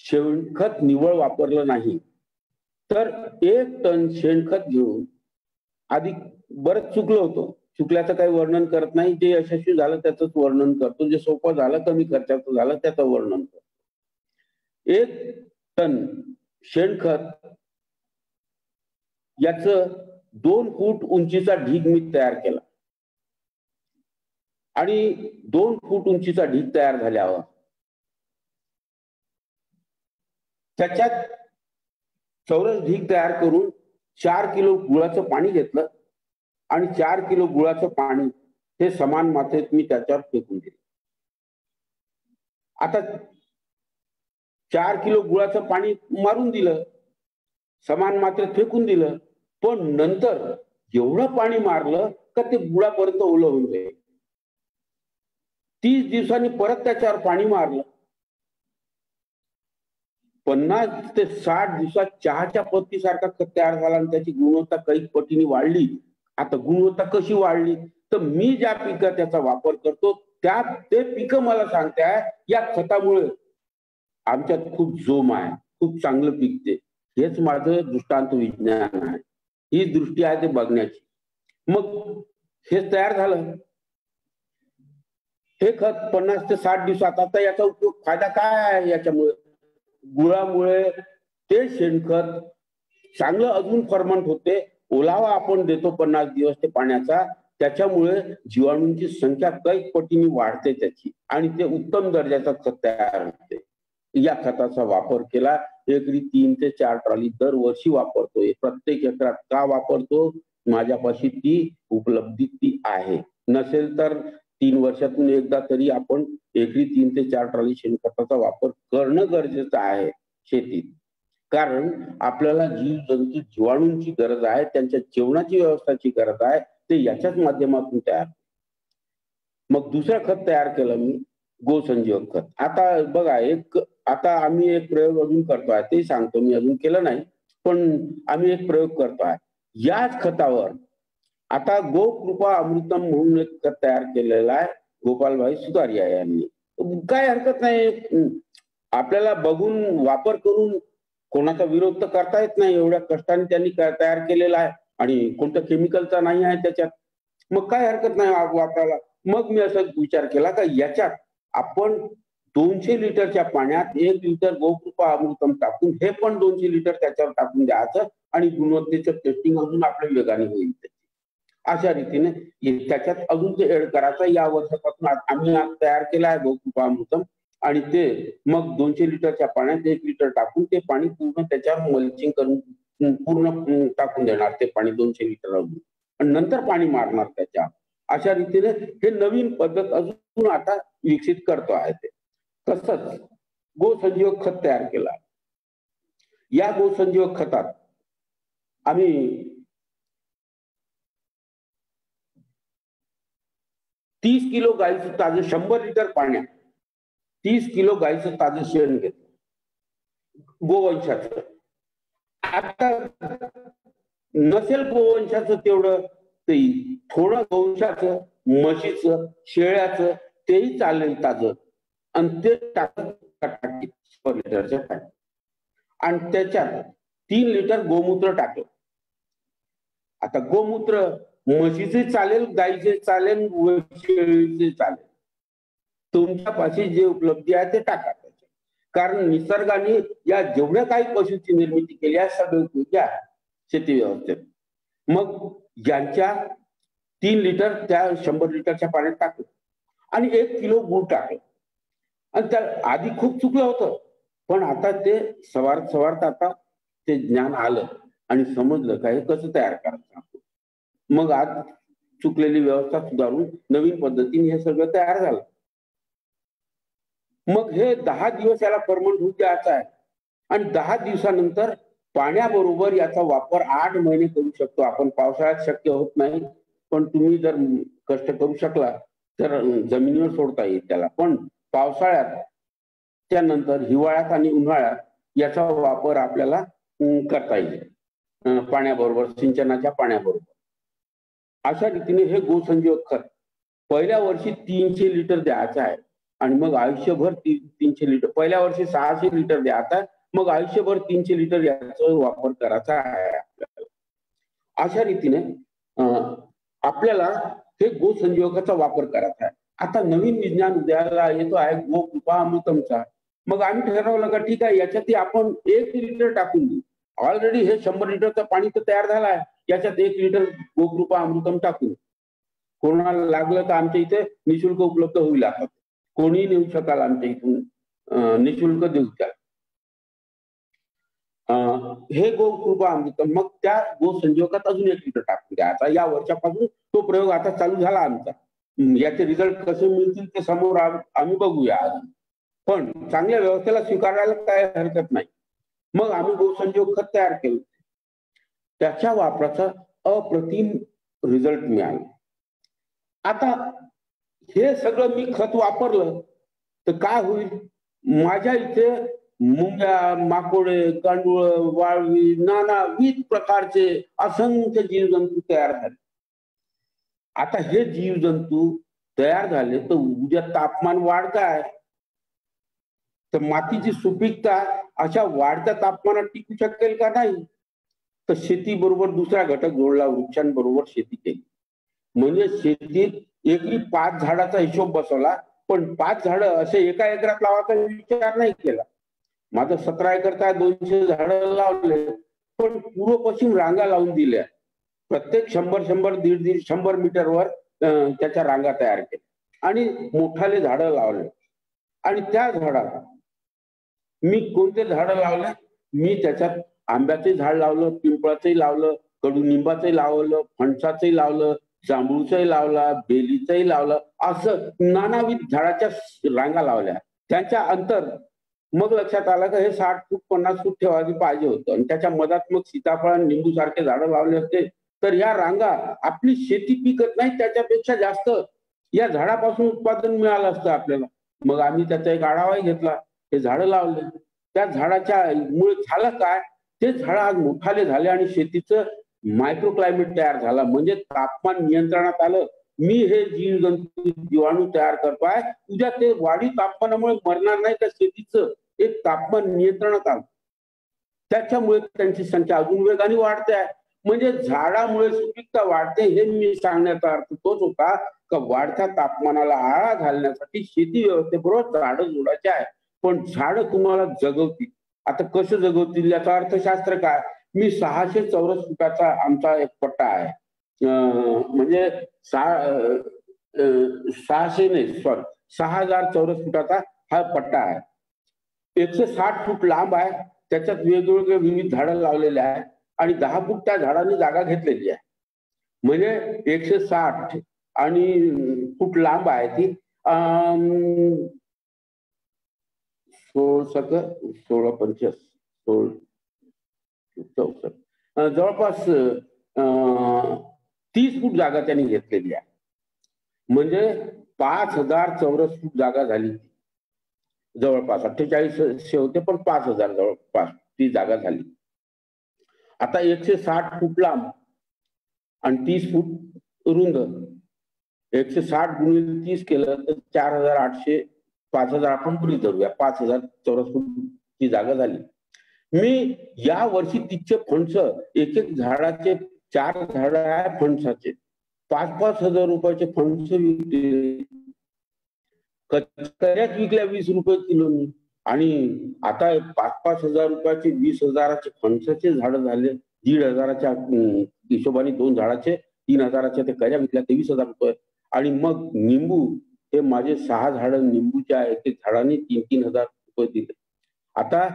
शेणखत निव्वळ वापरलं नाही, तर 1 टन शेणखत घेऊन, आधी बरंच चुकलो होतो, चुकल्याचं काही वर्णन करत नाही, जे यशस्वी झालं त्याच वर्णन करतो, जे सोपं झालं कमी खर्चाचं झालं त्याचं वर्णन करतो. 1 टन शेणखत याच 2 फूट उंचीचा ढीग मी तयार केला, आणि 2 फूट उंचीचा ढीग तयार झाल्यावर त्याच्यात चौरस ढीग तयार करून 4 किलो गुळाचं पाणी घेतलं, आणि 4 किलो गुळाचं पाणी हे समान मात्रेत मी त्याच्यावर फेकून दिलं. आता 4 किलो गुळाचं पाणी मारून दिलं, समान मात्रेत फेकून दिलं, पण नंतर एवढं पाणी मारलं का ते गुळापर्यंत ओलं होऊन जाईल. 30 दिवसांनी परत त्याच्यावर पाणी मारलं. 50 ते 60 दिवसात चहाच्या पत्तीसारखा खत तयार झाला, आणि त्याची गुणवत्ता काही पटीने वाढली. आता गुणवत्ता कशी वाढली, तर मी ज्या पिकात त्याचा वापर करतो ते पिकं मला सांगते आहे या खतामुळे आमच्यात खूप जोम आहे, खूप चांगलं पिकते. हेच माझं दृष्टांत विज्ञान आहे, ही दृष्टी आहे ते बघण्याची. मग हे तयार झालं हे खत 50 ते 60 दिवसात. आता याचा उपयोग फायदा काय आहे याच्यामुळे? गुळामुळे ते शेणखत चांगलं अजून फर्मंट होते, ओलावा आपण देतो 50 दिवस ते पाण्याचा, त्याच्यामुळे जीवाणूंची संख्या कैक पटीने वाढते त्याची, आणि ते उत्तम दर्जाचं खत तयार होते. या खताचा वापर केला. एकरी 3 ते 4 ट्रॉली दरवर्षी वापरतोय. प्रत्येक एकरात का वापरतो? माझ्यापाशी ती उपलब्धी ती आहे. नसेल तर 3 वर्षातून एकदा तरी आपण एकरी 3 ते 4 ट्रॉली शेणखताचा वापर करणं गरजेचं आहे शेतीत. कारण आपल्याला जीवजंतू जीवाणूंची गरज आहे, त्यांच्या जेवणाची व्यवस्थाची गरज आहे, ते याच्याच माध्यमातून तयार. मग दुसरं खत तयार केलं मी, गोसंजीवक खत. आता बघा, आता आम्ही एक प्रयोग अजून करतोय, ते सांगतो. मी अजून केलं नाही, पण आम्ही एक प्रयोग करतोय. याच खतावर आता गोकृपा अमृतम म्हणून एक खत तयार केलेलं आहे गोपालभाई सुतारिया यांनी. काय हरकत नाही, आपल्याला बघून वापर करून कोणाचा विरोध तर करता येत नाही. एवढ्या कष्टाने त्यांनी तयार केलेला आहे आणि कोणत्या केमिकलचा नाही आहे त्याच्यात, मग काय हरकत नाही वापरायला. मग मी असा विचार केला का याच्यात आपण 200 लिटरच्या पाण्यात 1 लिटर गोकृपा अमृतम टाकून हे पण 200 लिटर त्याच्यावर टाकून द्यायचं आणि गुणवत्तेचं टेस्टिंग अजून आपल्या वेगाने होईल. अशा रीतीने त्याच्यात अजून ते एड करायचं. या वर्षापासून आम्ही तयार केला आहे गोकृपा अमृतम, आणि ते मग 200 लिटरच्या पाण्यात 1 लिटर टाकून ते पाणी पूर्ण त्याच्यावर मल्चिंग करून पूर्ण टाकून देणार ते पाणी 200 लिटर अजून, आणि नंतर पाणी मारणार त्याच्या. अशा रीतीने हे नवीन पद्धत अजून आता विकसित करतो आहे. ते तसंच गोसंजीवक खत तयार केला. या गोसंजीवक खतात आम्ही 30 किलो गाईचं ताजं, 100 लिटर पाण्यात 30 किलो गाईचं ताजं शेण घेतलं गोवंशाचं. आता नसेल गोवंशाचं तेवढं, ते थोडं गोवंशाचं, म्हशीचं, शेळ्याचं तेही चालेल ताजं, आणि ते टाकलं 100 लिटरच्या पाण्यात, आणि त्याच्यात 3 लिटर गोमूत्र टाकलं. आता गोमूत्र म्हशीचे चालेल, गाईचे चालेल, शेळीचे चालेल, तुमच्यापाशी जे उपलब्धी आहे ते टाका. कारण निसर्गाने या जेवढ्या काही पशूची निर्मिती केली आहे सगळे उपयोगी आहे शेती व्यवस्थेत. मग यांच्या 3 लिटर त्या 100 लिटरच्या पाण्यात टाकलं आणि 1 किलो गूळ टाकलं. आणि त्या आधी खूप चुकलं होतं, पण आता ते सवारत आता ते ज्ञान आलं आणि समजलं का हे कसं तयार करायचं. मग आज चुकलेली व्यवस्था सुधारून नवीन पद्धतीने हे सगळं तयार झालं. मग हे 10 दिवस याला फर्मंट होऊ द्यायचं आहे, आणि 10 दिवसानंतर पाण्याबरोबर याचा वापर 8 महिने करू शकतो आपण. पावसाळ्यात शक्य होत नाही, पण तुम्ही जर कष्ट करू शकला तर जमिनीवर सोडता येईल त्याला. पण पावसाळ्यात, त्यानंतर हिवाळ्यात आणि उन्हाळ्यात याचा वापर आपल्याला करता येईल पाण्याबरोबर, सिंचनाच्या पाण्याबरोबर. अशा रीतीने हे गोसंजीवक खत पहिल्या वर्षी 300 लिटर द्यायचं आहे, आणि मग आयुष्यभर 300 लिटर, पहिल्या वर्षी 600 लिटर द्यायचा आहे, मग आयुष्यभर 300 लिटर याचा वापर करायचा आहे आपल्याला. अशा रीतीने आपल्याला हे गोसंजीवकाचा वापर करायचा आहे. आता नवीन विज्ञान उदयाला येतो आहे गोकृपा अमृतमचा. मग आम्ही ठरवलं का ठीक आहे, याच्यात आपण 1 लिटर टाकून देऊ. ऑलरेडी हे 100 लिटरचं पाणी तर तयार झालं आहे, याच्यात 1 लिटर गोकृपा अमृतम टाकून कोणाला लागलं तर आमच्या इथे निशुल्क उपलब्ध होईल. आता कोणी नेऊ शकाल आमच्या इथून, निशुल्क देऊ त्याला हे गोकृपा अमृतम. मग त्या गोसंजीवकात अजून 1 लिटर टाकून द्या. आता या वर्षापासून तो प्रयोग आता चालू झाला आमचा. याचे रिझल्ट कसे मिळतील ते समोर आम्ही बघूया. पण चांगल्या व्यवस्थेला स्वीकारायला काय हरकत नाही. मग आम्ही गोसंजीवक खत तयार केलं, त्याच्या वापराचा अप्रतिम रिझल्ट मिळाला. आता हे सगळं मी खत वापरलं तर काय होईल, माझ्या इथे मुंग्या, माकोडे, गांडूळ, वाळवी, नानाविध प्रकारचे असंख्य जीवजंतू तयार झाले. आता हे जीवजंतू तयार झाले तर उद्या तापमान वाढत आहे, तर मातीची सुपीकता अशा वाढत्या तापमानात टिकू शकेल का नाही. तर शेती बरोबर दुसरा घटक जोडला, वृक्षांबरोबर शेती केली. म्हणजे शेतीत एकरी 5 झाडाचा हिशोब बसवला, पण 5 झाडं असे एका एकरात लावायचा विचार नाही केला. माझं 17 एकर काय 200 झाडं लावले, पण पूर्व पश्चिम रांगा लावून दिल्या. प्रत्येक 100-100, 150-100 मीटरवर त्याच्या रांगा तयार केल्या आणि मोठाले झाडं लावले. आणि त्या झाडाला मी कोणते झाडं लावले, मी त्याच्यात आंब्याचे झाड लावलं, पिंपळाचंही लावलं, कडुनिंबाचंही लावलं, फणसाचंही लावलं, जांभूळचंही लावला, बेलीचंही लावलं, असं नानाविध झाडाच्या रांगा लावल्या. त्यांच्या अंतर मग लक्षात आलं का हे 60 फूट 50 फूट ठेवायला पाहिजे होतं आणि त्याच्या मधात मग सीताफळ आणि लिंबू सारखे झाडं लावले असते तर या रांगा आपली शेती पिकत नाही त्याच्यापेक्षा जास्त या झाडापासून उत्पादन मिळालं असतं आपल्याला. मग आम्ही त्याचा एक आढावाही घेतला, हे झाडं लावले. त्या झाडाच्या मुळे झालं काय, ते झाड आज मोठाले झाले आणि शेतीचं मायक्रो क्लायमेट तयार झाला, म्हणजे तापमान नियंत्रणात आलं. मी हे जीव जंतू जीवाणू तयार करतोय, उद्या ते वाढी तापमानामुळे मरणार नाही, त्या शेतीचं एक तापमान नियंत्रणात आलं, त्याच्यामुळे त्यांची संख्या अजून वेगाने वाढते आहे. म्हणजे झाडामुळे सुपीकता वाढते, हे मी सांगण्याचा अर्थ तोच होता का वाढत्या तापमानाला आळा घालण्यासाठी शेती व्यवस्थेबरोबर झाडं जोडायचे आहे. पण झाडं तुम्हाला जगवतील. आता कसं जगवतील याचा अर्थशास्त्र काय, मी 600 चौरस फुटाचा आमचा एक पट्टा आहे, म्हणजे 6000 चौरस फुटाचा हा पट्टा आहे. 160 फूट लांब आहे, त्याच्यात वेगवेगळे विविध झाडं लावलेले आहेत आणि 10 फूट त्या झाडांनी जागा घेतलेली आहे. म्हणजे 160 आणि फूट लांब आहे ती. 16 पंचस 64 जवळपास 30 फूट जागा त्यांनी घेतलेली आहे. म्हणजे 5000 चौरस फूट जागा झाली जवळपास. 4800 होते पण 5000 जवळपास ती जागा झाली. आता 160 फूट लांब आणि 30 फूट रुंद, 160 गुणिले 30 केलं तर 4800, 5000 आपण गृहीत धरूया, 5000 चौरस फूट ती जागा झाली. मी या वर्षी तिचे फणस, एक एक झाडाचे 4 झाड आहे फणसाचे, 5-5 हजार रुपयाचे फणस विकले. कचऱ्यात विकल्या 20 रुपये किलोनी. आणि आता 5-5 हजार रुपयाचे 20,000चे फणसाचे झाड झाले. 1,500च्या हिशोबाने 2 झाडाचे 3,000च्या ते कऱ्या विकल्या, 23,000 रुपये. आणि मग निंबू, हे माझे 6 झाड निंबूच्या एक एक झाडाने 3-3 हजार रुपये दिले. आता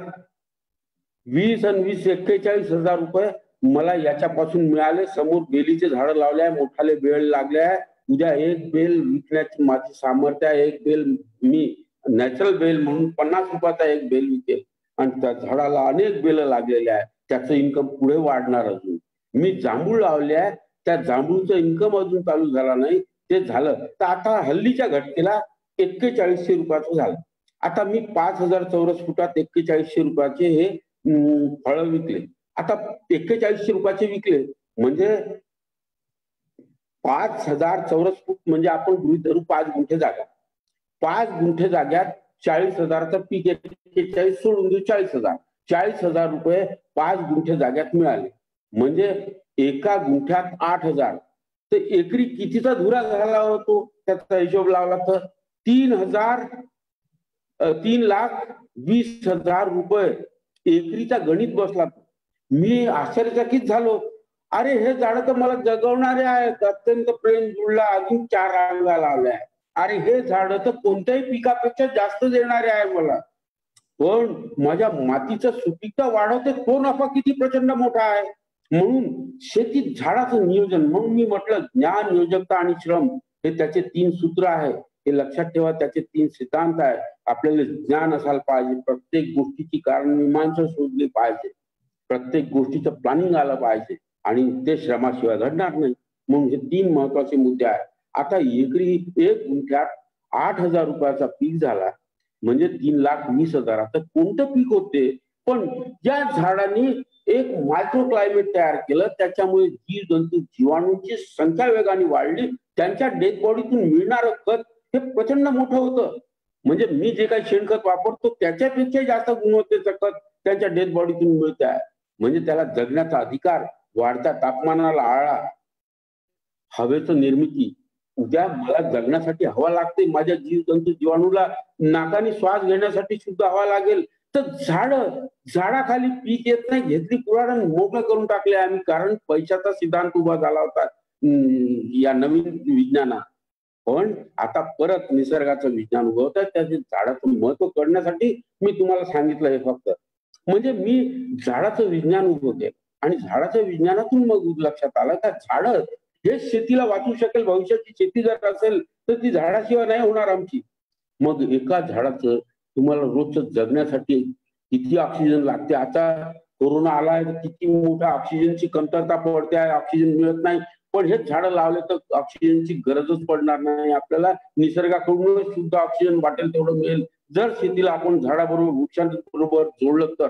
20 आणि 20 41,000 रुपये मला याच्यापासून मिळाले. समोर बेलीचे झाड लावले आहे, मोठाले बेल लागले आहे. उद्या एक बेल विकण्याची माझी सामर्थ्य आहे. एक बेल मी नॅचरल बेल म्हणून 50 रुपयाचा एक बेल विकेल आणि त्या झाडाला अनेक बेल लागलेले आहे, त्याचं इन्कम पुढे वाढणार. अजून मी जांभूळ लावले आहे, त्या जांभूळचं इन्कम अजून चालू झाला नाही, ते झालं. तर आता हल्लीच्या घटकेला 4100 रुपयाचं झालं. आता मी 5000 चौरस फुटात 4100 रुपयाचे हे फळं विकले. आता 4100 रुपयाचे विकले म्हणजे 5000 चौरस फूट म्हणजे आपण गृहीत धरू 5 गुंठे जागा. 5 गुंठे जाग्यात 40,000चं पीक, 41 सोडून देऊ 40,000. 40,000 रुपये 5 गुंठे जाग्यात मिळाले. म्हणजे एका गुंठ्यात 8,000. तर एकरी कितीचा धुरा झाला होतो त्याचा हिशोब लावला तर 3,20,000 रुपये एकरीचा गणित बसला. मी आश्चर्यचकित झालो. अरे हे झाड तर मला जगवणारे आहेत, अत्यंत प्रेम जुळला, अजून 4 रांगा लावल्या. अरे हे झाड तर कोणत्याही पिकापेक्षा जास्त देणारे आहे मला. पण माझ्या मातीचं सुपीकता वाढवते, तो नफा किती प्रचंड मोठा आहे. म्हणून शेतीत झाडाचं नियोजन, म्हणून मी म्हटलं ज्ञान, योजकता आणि श्रम हे त्याचे 3 सूत्र आहे. हे लक्षात ठेवा, त्याचे 3 सिद्धांत आहे. आपल्याला ज्ञान असायला पाहिजे, प्रत्येक गोष्टीची कारणमीमांसा शोधली पाहिजे, प्रत्येक गोष्टीचं प्लॅनिंग आलं पाहिजे आणि ते श्रमाशिवाय घडणार नाही. म्हणून हे 3 महत्वाचे मुद्दे आहेत. आता एकरी 1 गुंठ्यात 8,000 रुपयाचा पीक झाला म्हणजे 3,20,000. आता कोणतं पीक होते, पण ज्या झाडांनी एक मायक्रो क्लायमेट तयार केलं, त्याच्यामुळे जीव जंतू जीवाणूंची संख्या वेगाने वाढली. त्यांच्या डेड बॉडीतून मिळणारं खत हे प्रचंड मोठं होतं. म्हणजे मी जे काही शेणखत वापरतो त्याच्यापेक्षा जास्त गुणवत्तेचं खत त्यांच्या डेड बॉडीतून मिळत आहे. म्हणजे त्याला जगण्याचा अधिकार, वाढत्या तापमानाला आळा, हवेचं निर्मिती. उद्या मला जगण्यासाठी हवा लागते, माझ्या जीवजंतू जीवाणूला नाकाने श्वास घेण्यासाठी सुद्धा हवा लागेल. तर झाडाखाली पीक येत नाही, घेतली कुऱ्हाड मोकळं करून टाकले आम्ही. कारण पैशाचा सिद्धांत उभा झाला होता या नवीन विज्ञानात. पण आता परत निसर्गाचं विज्ञान उभं होतं, त्याचे झाडाचं महत्व करण्यासाठी मी तुम्हाला सांगितलं हे फक्त. म्हणजे मी झाडाचं विज्ञान उभं केलं आणि झाडाच्या विज्ञानातून मग लक्षात आलं का झाडं हे शेतीला वाचू शकेल. भविष्याची शेती जर असेल तर ती झाडाशिवाय नाही होणार आमची. मग एका झाडाचं तुम्हाला रोजचं जगण्यासाठी किती ऑक्सिजन लागते. आता कोरोना आलाय तर किती मोठा ऑक्सिजनची कमतरता पडते आहे, ऑक्सिजन मिळत नाही. पण हेच झाडं लावले तर ऑक्सिजनची गरजच पडणार नाही. आपल्याला निसर्गाकडूनच शुद्ध ऑक्सिजन वाटेल तेवढं मिळेल जर शेतीला आपण झाडाबरोबर वृक्षांबरोबर जोडलं तर.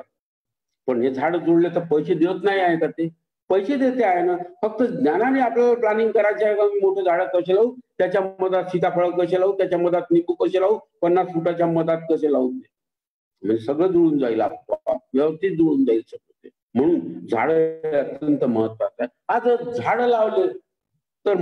पण हे झाड जोडले तर पैसे देत नाही आहे का? ते पैसे देते आहे ना. फक्त ज्ञानाने आपल्याला प्लॅनिंग करायचे आहे का मी मोठे झाडं कसे लावू, त्याच्या मधात सीताफळ कसे लावू, त्याच्या मधात निंबू कसे लावू, 50 फुटाच्या मधात कसे लावू, म्हणजे सगळं जुळून जाईल, व्यवस्थित जुळून जाईल सगळं. म्हणून झाड अत्यंत महत्वाचं आहे. आज झाड लावले तर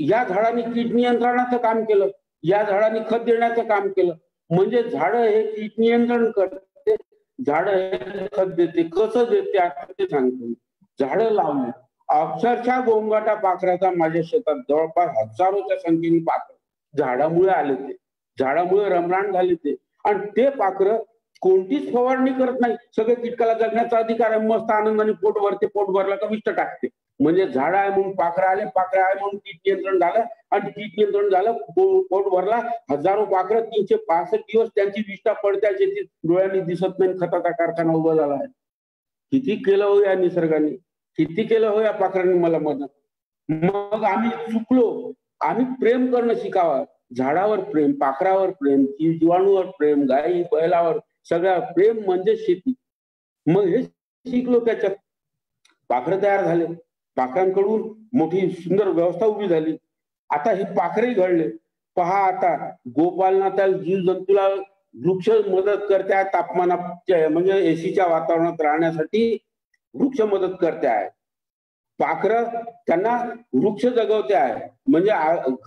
या झाडाने कीड नियंत्रणाचं काम केलं, या झाडाने खत देण्याचं काम केलं. म्हणजे झाड हे कीड नियंत्रण करते, झाड हे खत देते. कसं देते आता ते सांगतो. झाडं लावली, अक्षरशः गोंगाटा पाखराचा माझ्या शेतात जवळपास हजारोच्या संख्येने पाखर झाडामुळे आले, ते झाडामुळे रमरान झाले ते. आणि ते पाखरं कोणतीच फवारणी करत नाही, सगळे कीटकाला जगण्याचा अधिकार आहे, मस्त आनंदाने पोट भरते, पोट भरला का विष्ट टाकते. म्हणजे झाड आहे म्हणून पाखरं आले, पाखरं आहे म्हणून कीट नियंत्रण झालं, आणि कीट नियंत्रण झालं, पोट भरला. हजारो पाखरं 365 दिवस त्यांची विष्ठा पडत्या शेतीत, डोळ्यांनी दिसत नाही, खताचा कारखाना उभा झाला आहे. किती केलं हो या निसर्गाने, किती केलं हो या पाखरांनी मला मदत. मग आम्ही चुकलो, आम्ही प्रेम करणं शिकावं, झाडावर प्रेम, पाखरावर प्रेम, जीवाणूवर प्रेम, गाई बैलावर सगळ्या प्रेम म्हणजे शेती. मग हे शिकलो, त्याच्यात पाखरं तयार झाले, पाखरांकडून मोठी सुंदर व्यवस्था उभी झाली. आता हे पाखरही घडले. पहा आता गोपालनात जीवजंतूला वृक्ष मदत करते आहे, तापमानाच्या म्हणजे एसीच्या वातावरणात राहण्यासाठी वृक्ष मदत करते आहे. पाखरं त्यांना वृक्ष जगवते आहे, म्हणजे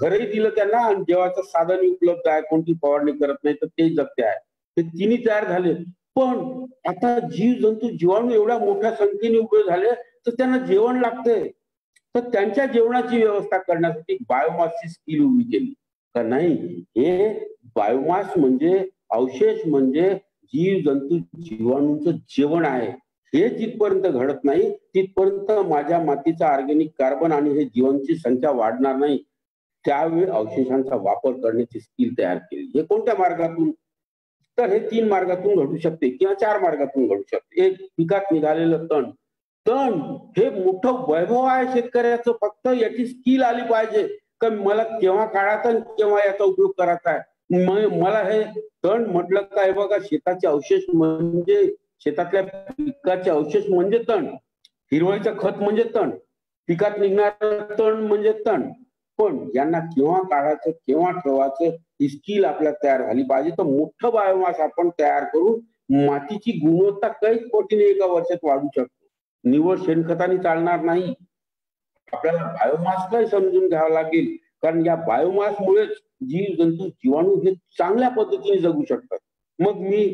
घरही दिलं त्यांना, आणि जेवायचं साधन उपलब्ध आहे, कोणती फवारणी करत नाही तर ते जगते आहे. ते तिन्ही तयार झाले. पण आता जीवजंतू जीवाणू एवढ्या मोठ्या संख्येने उभे झाले तर त्यांना जेवण लागते. तर त्यांच्या जेवणाची व्यवस्था करण्यासाठी बायोमासची स्किल उभी केली का नाही. हे बायोमास म्हणजे अवशेष म्हणजे जीवजंतू जीवाणूंचं जेवण आहे. हे जिथपर्यंत घडत नाही तिथपर्यंत माझ्या मातीचा ऑर्गॅनिक कार्बन आणि हे जीवांची संख्या वाढणार नाही. त्यावेळी अवशेषांचा वापर करण्याची स्किल तयार केली. हे कोणत्या मार्गातून? तर हे 3 मार्गातून घडू शकते किंवा 4 मार्गातून घडू शकते. एक, पिकात निघालेलं तण. तण हे मोठं वैभव आहे शेतकऱ्याचं, फक्त याची स्किल आली पाहिजे का मला केव्हा काढायचा आणि केव्हा याचा उपयोग करायचा आहे. मला हे तण म्हटलं काय बघा, शेताचे अवशेष म्हणजे शेतातल्या पिकाचे अवशेष म्हणजे तण, हिरवळीचं खत म्हणजे तण, पिकात निघणारं तण म्हणजे तण. पण यांना केव्हा काढायचं केव्हा ठेवायचं ही स्किल आपल्याला तयार झाली पाहिजे. तर मोठं बायोमास आपण तयार करून मातीची गुणवत्ता कैक पटीने एका वर्षात वाढू शकतो. निव्वळ शेणखताने चालणार नाही, आपल्याला बायोमास काय समजून घ्यावं लागेल, कारण या बायोमासमुळेच जीवजंतू जीवाणू हे चांगल्या पद्धतीने जगू शकतात. मग मी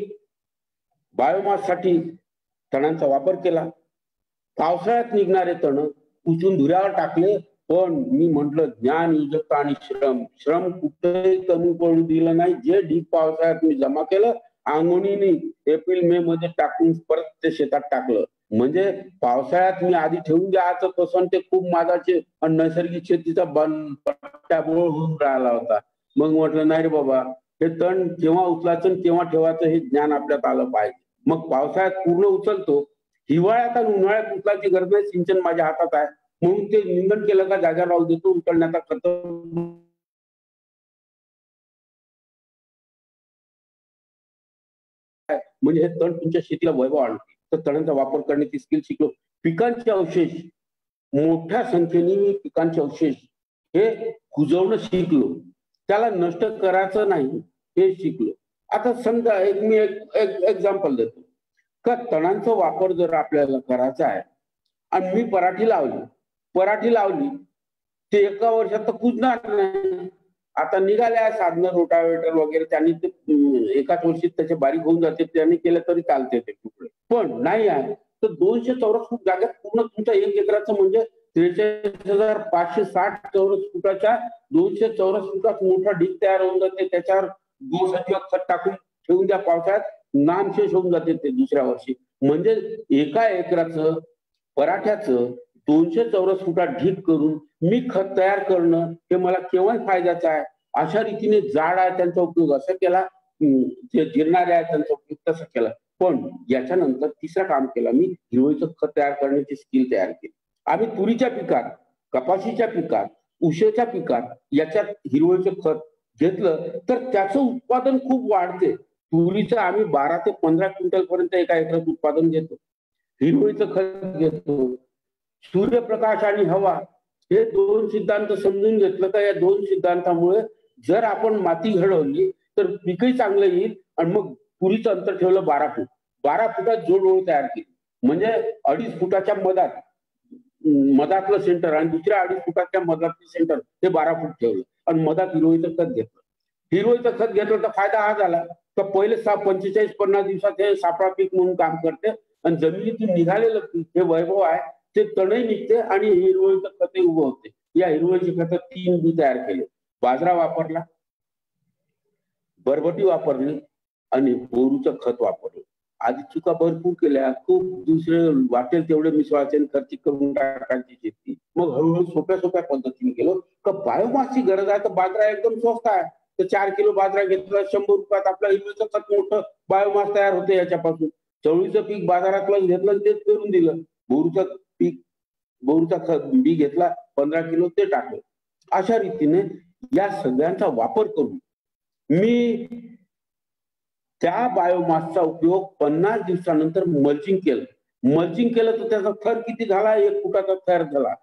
बायोमास साठी तणांचा वापर केला. पावसाळ्यात निघणारे तण उचलून धुऱ्यावर टाकले. पण मी म्हटलं ज्ञान, युजकता आणि श्रम कुठेही कमी पडू दिलं नाही. जे ढीक पावसाळ्यात मी जमा केलं अंगणीने एप्रिल मे मध्ये टाकून परत ते शेतात टाकलं. म्हणजे पावसाळ्यात मी आधी ठेवून द्यायचं तसं ते खूप माझाचे आणि नैसर्गिक शेतीचा पट्ट्याबोळ होऊन राहिला होता. मग म्हटलं नाही रे बाबा, हे तण केव्हा उचलायचं केव्हा ठेवायचं हे ज्ञान आपल्यात आलं पाहिजे. मग पावसाळ्यात पूर्ण उचलतो, हिवाळ्यात आणि उन्हाळ्यात उचलायची गरज नाही, सिंचन माझ्या हातात आहे म्हणून ते निंदन केलं का जागा राहू देतो. उचलण्याचा खर्च म्हणजे हे तण तुमच्या शेतीला वैभव आणते. तर तणांचा वापर करण्याची स्किल शिकलो. पिकांचे अवशेष मोठ्या संख्येने मी पिकांचे अवशेष हे कुजवणं शिकलो, त्याला नष्ट करायचं नाही हे शिकलो. आता समजा मी एक एक्झाम्पल देतो का तणांचा वापर जर आपल्याला करायचा आहे आणि मी पराठी लावली ते एका वर्षात तर कुजणार नाही. आता निघाल्या साधनं रोटावेटर वगैरे, त्यांनी ते एकाच वर्षी त्याचे बारीक होऊन जाते, त्यांनी केलं तरी चालते ते तुकडे. पण नाही आहे तर 200 चौरस फूट जागेत पूर्ण तुमच्या 1 एकराचं म्हणजे 43,560 चौरस फुटाच्या 200 चौरस फुटात मोठा ढीक तयार होऊन जाते. त्याच्यावर गोसजीव खत टाकून ठेवून द्या, पावसाळ्यात नामशेष होऊन जाते ते दुसऱ्या वर्षी. म्हणजे एका एकराचं पराठ्याचं 200 चौरस फुटात ढीक करून मी खत तयार करणं हे मला केव्हाही फायद्याचं आहे. अशा रीतीने झाड आहे त्यांचा उपयोग असा केला जे जिरणारे आहेत त्यांचा उपयोग तसं केला. पण याच्यानंतर तिसरं काम केलं, मी हिरवळीचं खत तयार करण्याची स्किल तयार केली. आम्ही तुरीच्या पिकात, कपाशीच्या पिकात, ऊसाच्या पिकात याच्यात हिरवळीचं खत घेतलं तर त्याचं उत्पादन खूप वाढते. तुरीचं आम्ही 12 ते 15 क्विंटल पर्यंत एका एकरात उत्पादन घेतो. हिरवळीचं खत घेतो. सूर्यप्रकाश आणि हवा हे दोन सिद्धांत समजून घेतलं का या दोन सिद्धांतामुळे जर आपण माती घडवली तर पीकही चांगलं येईल. आणि मग तुरीचं अंतर ठेवलं 12 फूट. 12 फुटात जोडओळ तयार केली, म्हणजे 2.5 फुटाच्या मधातलं सेंटर आणि दुसऱ्या 2.5 फुटाच्या मधातलं सेंटर हे 12 फूट ठेवलं आणि मधात हिरवळीचं खत घेतलं. हिरवळीचं खत घेतलं तर फायदा हा झाला तर पहिले 45-50 दिवसात हे सापळा पीक म्हणून काम करते आणि जमिनीतून निघालेलं पीक हे वैभव आहे ते तणही निघते आणि हिरवळीचं खत उभं होते. या हिरवळीचे खत 3 बी तयार केले. बाजरा वापरला, बरबटी वापरली आणि बोरूचं खत वापरलं. आधी चुका भरपूर केल्या, खूप दुसरे वाटेल तेवढे मिसळाचे खर्च करून टाकायची शेती. मग हळूहळू सोप्या पद्धतीने गेलो का बायोमासची गरज आहे तर बाजरा एकदम स्वस्त आहे. तर 4 किलो बाजरा घेतला 100 रुपयात आपला हिरवळीचं खत मोठं बायोमास तयार होते. याच्यापासून चवळीचं पीक बाजारातलं घेतलं तेच पेरून दिलं. बोरूचा खत बी घेतला 15 किलो ते टाकलं. अशा रीतीने या सगळ्यांचा वापर करून मी त्या बायोमासचा उपयोग 50 दिवसानंतर मल्चिंग केलं. मल्चिंग केलं तर त्याचा थर किती झाला? 1 फुटाचा थर झाला.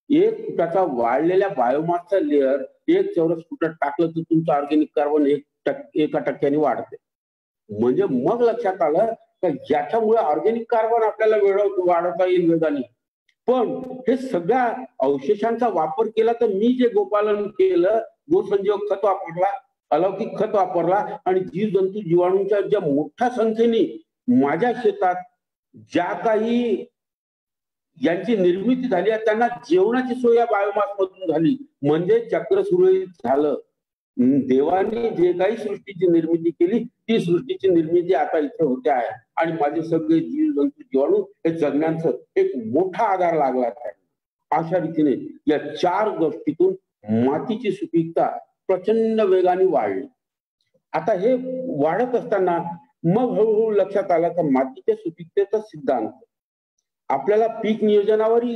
1 फुटाचा वाढलेल्या बायोमासचा लेअर 1 चौरस फुटात टाकलं तर तुमचं ऑर्गॅनिक कार्बन 1% वाढते. म्हणजे मग लक्षात आलं की ज्याच्यामुळे ऑर्गॅनिक कार्बन आपल्याला वाढवता येईल वेगाने. पण हे सगळ्या अवशेषांचा वापर केला तर मी जे गोपालन केलं, गोसंजीवक खत वापरला, अलौकिक खत वापरला आणि जीवजंतू जीवाणूंच्या ज्या मोठ्या संख्येने माझ्या शेतात ज्या काही यांची निर्मिती झाली आहे त्यांना जेवणाची सोय या बायोमास मधून झाली. म्हणजे चक्र सुरळीत झालं. देवाने जे काही सृष्टीची निर्मिती केली ती सृष्टीची निर्मिती आता इथे होते आहे आणि माझे सगळे जीवजंतू जीवाणू हे जगण्याचं एक मोठा आधार लागला आहे. अशा रीतीने या 4 गोष्टीतून मातीची सुपीकता प्रचंड वेगाने वाढली. आता हे वाढत असताना मग हळूहळू लक्षात आलं की मातीच्या सुपीकतेचा सिद्धांत आपल्याला पीक नियोजनावरही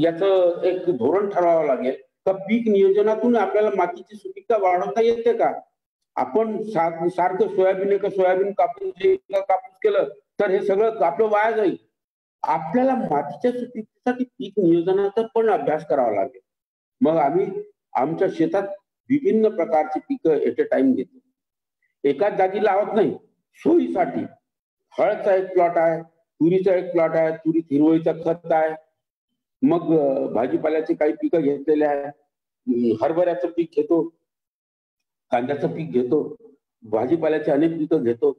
याचं एक धोरण ठरवावं लागेल. तर पीक नियोजनातून आपल्याला मातीची सुपीकता वाढवता येते का? आपण सारखं सोयाबीन कापूस केलं तर हे सगळं आपलं वाया जाईल. आपल्याला मातीच्या सुपीकतेसाठी पीक नियोजनाचा पण अभ्यास करावा लागेल. मग आम्ही आमच्या शेतात विभिन्न प्रकारची पिकं एट अ टाइम घेतो. एकाच जागी लावत नाही. सोयीसाठी हळदचा एक प्लॉट आहे, तुरीचा एक प्लॉट आहे, तुरीत हिरवळीचं खत आहे. मग भाजीपाल्याचे काही पिकं घेतलेले आहे. हरभऱ्याचं पीक घेतो, कांद्याचं पीक घेतो, भाजीपाल्याचे अनेक पिकं घेतो.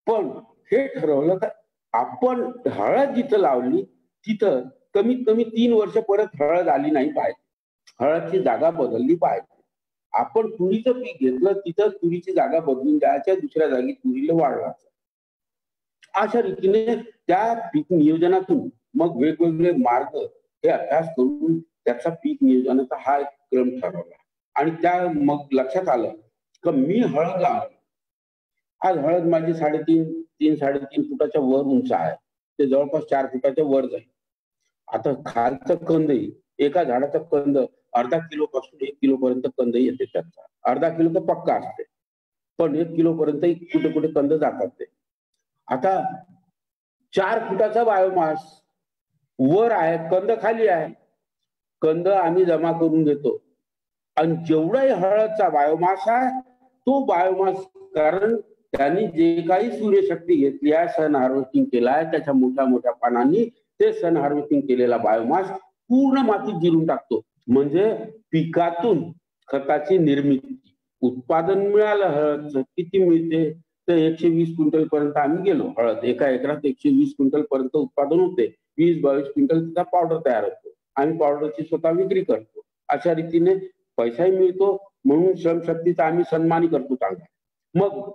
पण हे ठरवलं का आपण हळद जिथं लावली तिथं कमीत कमी 3 वर्ष परत हळद आली नाही पाहिजे. हळदची जागा बदलली पाहिजे. आपण तुरीचं पीक घेतलं तिथं तुरीची जागा बदलून द्यायच्या, दुसऱ्या जागी तुरीला वाढवायचं. अशा रीतीने त्या पीक नियोजनातून मग वेगवेगळे मार्ग हे अभ्यास करून त्याचा पीक नियोजनाचा हा एक क्रम ठरवला. आणि त्या मग लक्षात आलं की मी हळद लावली. आज हळद माझी 3.5 फुटाच्या वर उंच आहे. ते जवळपास 4 फुटाच्या वर जाईल. आता खालचं कंद, एका झाडाचा कंद अर्धा किलो पासून 1 किलो पर्यंत कंद येते. त्याचा अर्धा किलो तर पक्का असते, पण 1 किलो पर्यंत कुठे कुठे कंद जातात ते. आता 4 फुटाचा बायोमास वर आहे, कंद खाली आहे. कंद आम्ही जमा करून घेतो आणि जेवढाही हळदचा बायोमास आहे तो बायोमास, कारण त्यांनी जे काही सूर्यशक्ती घेतली आहे, सन हार्वेस्टिंग केला आहे, त्याच्या मोठ्या मोठ्या पानांनी ते सन हार्वेस्टिंग केलेला बायोमास पूर्ण मातीत जिरून टाकतो. म्हणजे पिकातून खताची निर्मिती, उत्पादन मिळालं. हळद किती मिळते तर 120 क्विंटल पर्यंत आम्ही गेलो. हळद एका एकरात 120 क्विंटल पर्यंत उत्पादन होते. 20-22 क्विंटल त्याचा पावडर तयार होतो. आम्ही पावडरची स्वतः विक्री करतो. अशा रीतीने पैसाही मिळतो, म्हणून श्रमशक्तीचा आम्ही सन्मानही करतो चांगला. मग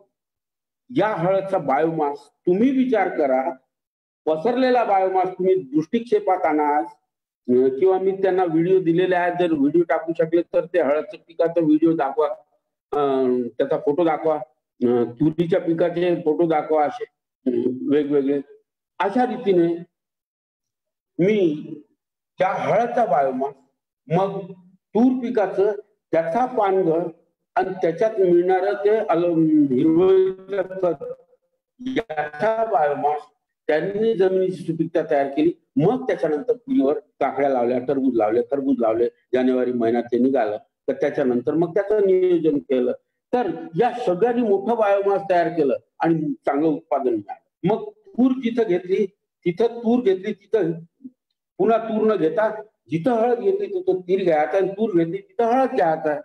या हळदचा बायोमास तुम्ही विचार करा, पसरलेला बायोमास तुम्ही दृष्टिक्षेपात आणा किंवा मी त्यांना व्हिडिओ दिलेले आहेत, जर व्हिडिओ टाकू शकले तर ते हळदच्या पिकाचा व्हिडिओ दाखवा. त्याचा फोटो दाखवा, तुरीच्या पिकाचे फोटो दाखवा, असे वेगवेगळे. अशा रीतीने मी त्या हळदचा बायोमास, मग तूर पिकाचं त्याचा पानगळ आणि त्याच्यात मिळणारं ते हिरवळीचं खत, याचा बायोमास त्यांनी जमिनीची सुपीकता तयार केली. मग त्याच्यानंतर तुरीवर काकड्या लावल्या, टरबूज लावले, जानेवारी महिन्यात ते निघालं. तर त्याच्यानंतर मग त्याचं नियोजन केलं. तर या सगळ्यांनी मोठं बायोमास तयार केलं आणि चांगलं उत्पादन मिळालं. मग तूर जिथं घेतली तिथं तूर घेतली, तिथं पुन्हा तूर न घेता जिथं हळद घेतली तिथं तीर घ्यायचा, आणि तूर घेतली तिथं हळद घ्यायचा.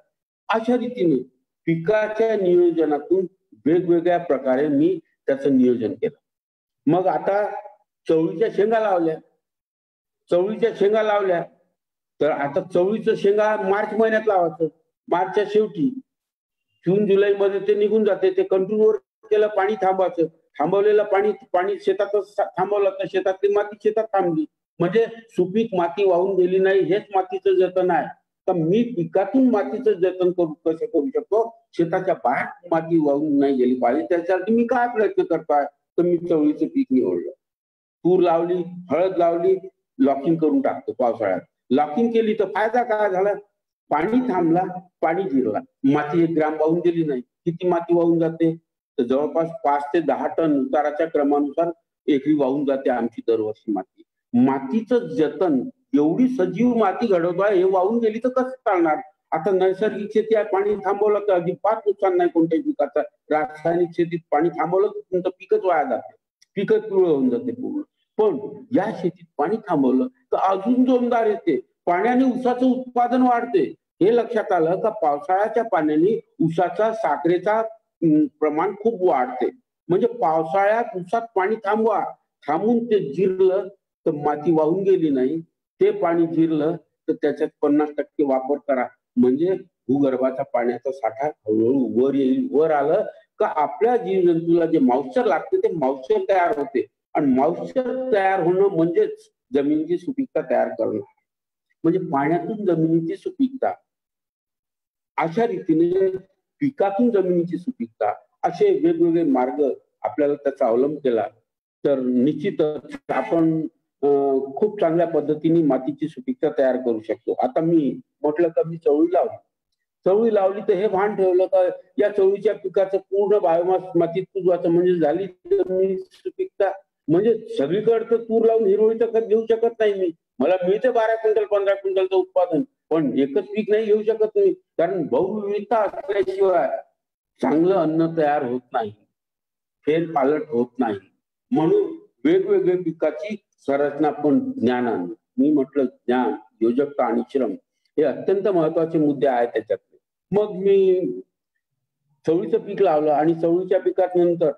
अशा रीतीने पिकाच्या नियोजनातून वेगवेगळ्या प्रकारे मी त्याचं नियोजन केलं. मग आता चवळीच्या शेंगा लावल्या, तर आता चवळीचं शेंगा मार्च महिन्यात लावायचं. मार्चच्या शेवटी जून जुलै मध्ये ते निघून जाते. ते कंट्रोलवर केलं, पाणी थांबवायचं. थांबवलेलं पाणी शेतातच थांबवलं तर शेतातली माती शेतात थांबली, म्हणजे सुपीक माती वाहून गेली नाही. हेच मातीचं जतन आहे. तर मी पिकातून मातीचं जतन कसं करू शकतो, शेताच्या बाहेर माती वाहून नाही गेली पाहिजे, त्याच्यासाठी मी काय प्रयत्न करतोय, तर मी चवळीचं पीक निवडलं. तूर लावली, हळद लावली, लॉकिंग करून टाकतो पावसाळ्यात. लॉकिंग केली तर फायदा काय झाला, पाणी थांबला, पाणी जिरला, माती 1 ग्राम वाहून गेली नाही. किती माती वाहून जाते, तर जवळपास 5 ते 10 टन उताराच्या क्रमानुसार एकरी वाहून जाते आमची दरवर्षी माती. मातीचं जतन, एवढी सजीव माती घडवतोय, हे वाहून गेली तर कसं चालणार. आता नैसर्गिक शेती आहे, पाणी थांबवलं तर अजिबात नुकसान नाही कोणत्याही पिकाचं. रासायनिक शेतीत पाणी थांबवलं तर तुमचं पिकच वाया जाते, पिकच पिवळं होऊन जाते पूर्ण. पण या शेतीत पाणी थांबवलं तर अजून जोमदार येते, पाण्याने ऊसाचं उत्पादन वाढते. हे लक्षात आलं का पावसाळ्याच्या पाण्याने ऊसाचा साखरेचा प्रमाण खूप वाढते. म्हणजे पावसाळ्यात ऊसात पाणी थांबवा, थांबून ते जिरलं तर माती वाहून गेली नाही. ते पाणी जिरलं तर त्याच्यात 50% वापर करा, म्हणजे भूगर्भाचा पाण्याचा साठा हळूहळू वर येईल. वर आलं का आपल्या जीवजंतूला जे मॉइश्चर लागते ते मॉइश्चर तयार होते, आणि मॉइश्चर तयार होणं म्हणजेच जमिनीची सुपीकता तयार करणं, म्हणजे पाण्यातून जमिनीची सुपीकता. अशा रीतीने पिकातून जमिनीची सुपीकता, असे वेगवेगळे मार्ग आपल्याला त्याचा अवलंब केला तर निश्चितच आपण खूप चांगल्या पद्धतीने मातीची सुपीकता तयार करू शकतो. आता मी म्हटलं का मी चवळी लावली तर हे भान ठेवलं का या चवळीच्या पिकाचं पूर्ण बायोमास मातीत कुजवायचं, म्हणजे झाली सुपीकता. म्हणजे सगळीकडे तर तूर लावून हिरवळीचं खत घेऊ शकत नाही मी. मला मिळते 12 क्विंटल 15 क्विंटलचं उत्पादन, पण एकच पीक नाही घेऊ शकत मी, कारण बहुविविधता असल्याशिवाय चांगलं अन्न तयार होत नाही, फेर पालट होत नाही. म्हणून वेगवेगळ्या पिकाची संरचना पण ज्ञानानं, मी म्हटलं ज्ञान, योजकता आणि श्रम हे अत्यंत महत्वाचे मुद्दे आहेत त्याच्यातले. मग मी चवळीचं पीक लावलं, आणि चवळीच्या पिकात नंतर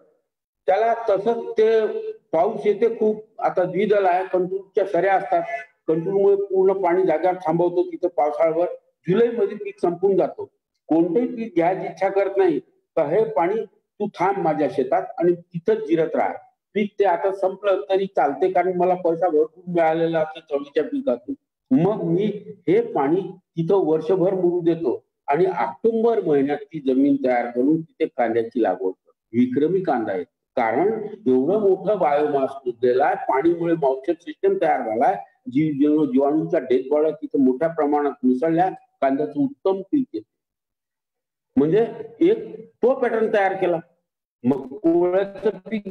त्याला तसंच ते पाऊस येते खूप. आता द्विदल आहे, कंट्रोलच्या सऱ्या असतात, कंट्रोलमुळे पूर्ण पाणी जाग्यावर थांबवतो तिथं पावसाळ्यावर. जुलैमध्ये पीक संपून जातो, कोणतेही पीक घ्यायची इच्छा करत नाही, तर हे पाणी तू थांब माझ्या शेतात आणि तिथंच जिरत राहा. पीक ते आता संपलं तरी चालते, कारण मला पैसा भरपूर मिळालेला असतो चवळीच्या पिकातून. मग मी हे पाणी तिथं वर्षभर मुरू देतो, आणि ऑक्टोबर महिन्यात ती जमीन तयार करून तिथे कांद्याची लागवड करतो. विक्रमी कांदा आहे, कारण एवढं मोठं बायोमास दिलेला आहे, पाणीमुळे मॉइश्चर सिस्टम तयार झालाय, जीवाणूच्या डेथ बॉडी तिथे मोठ्या प्रमाणात मिसळल्या, कांद्याचं उत्तम पीक येते. म्हणजे एक तो पॅटर्न तयार केला. मग कोळ्याचं पीक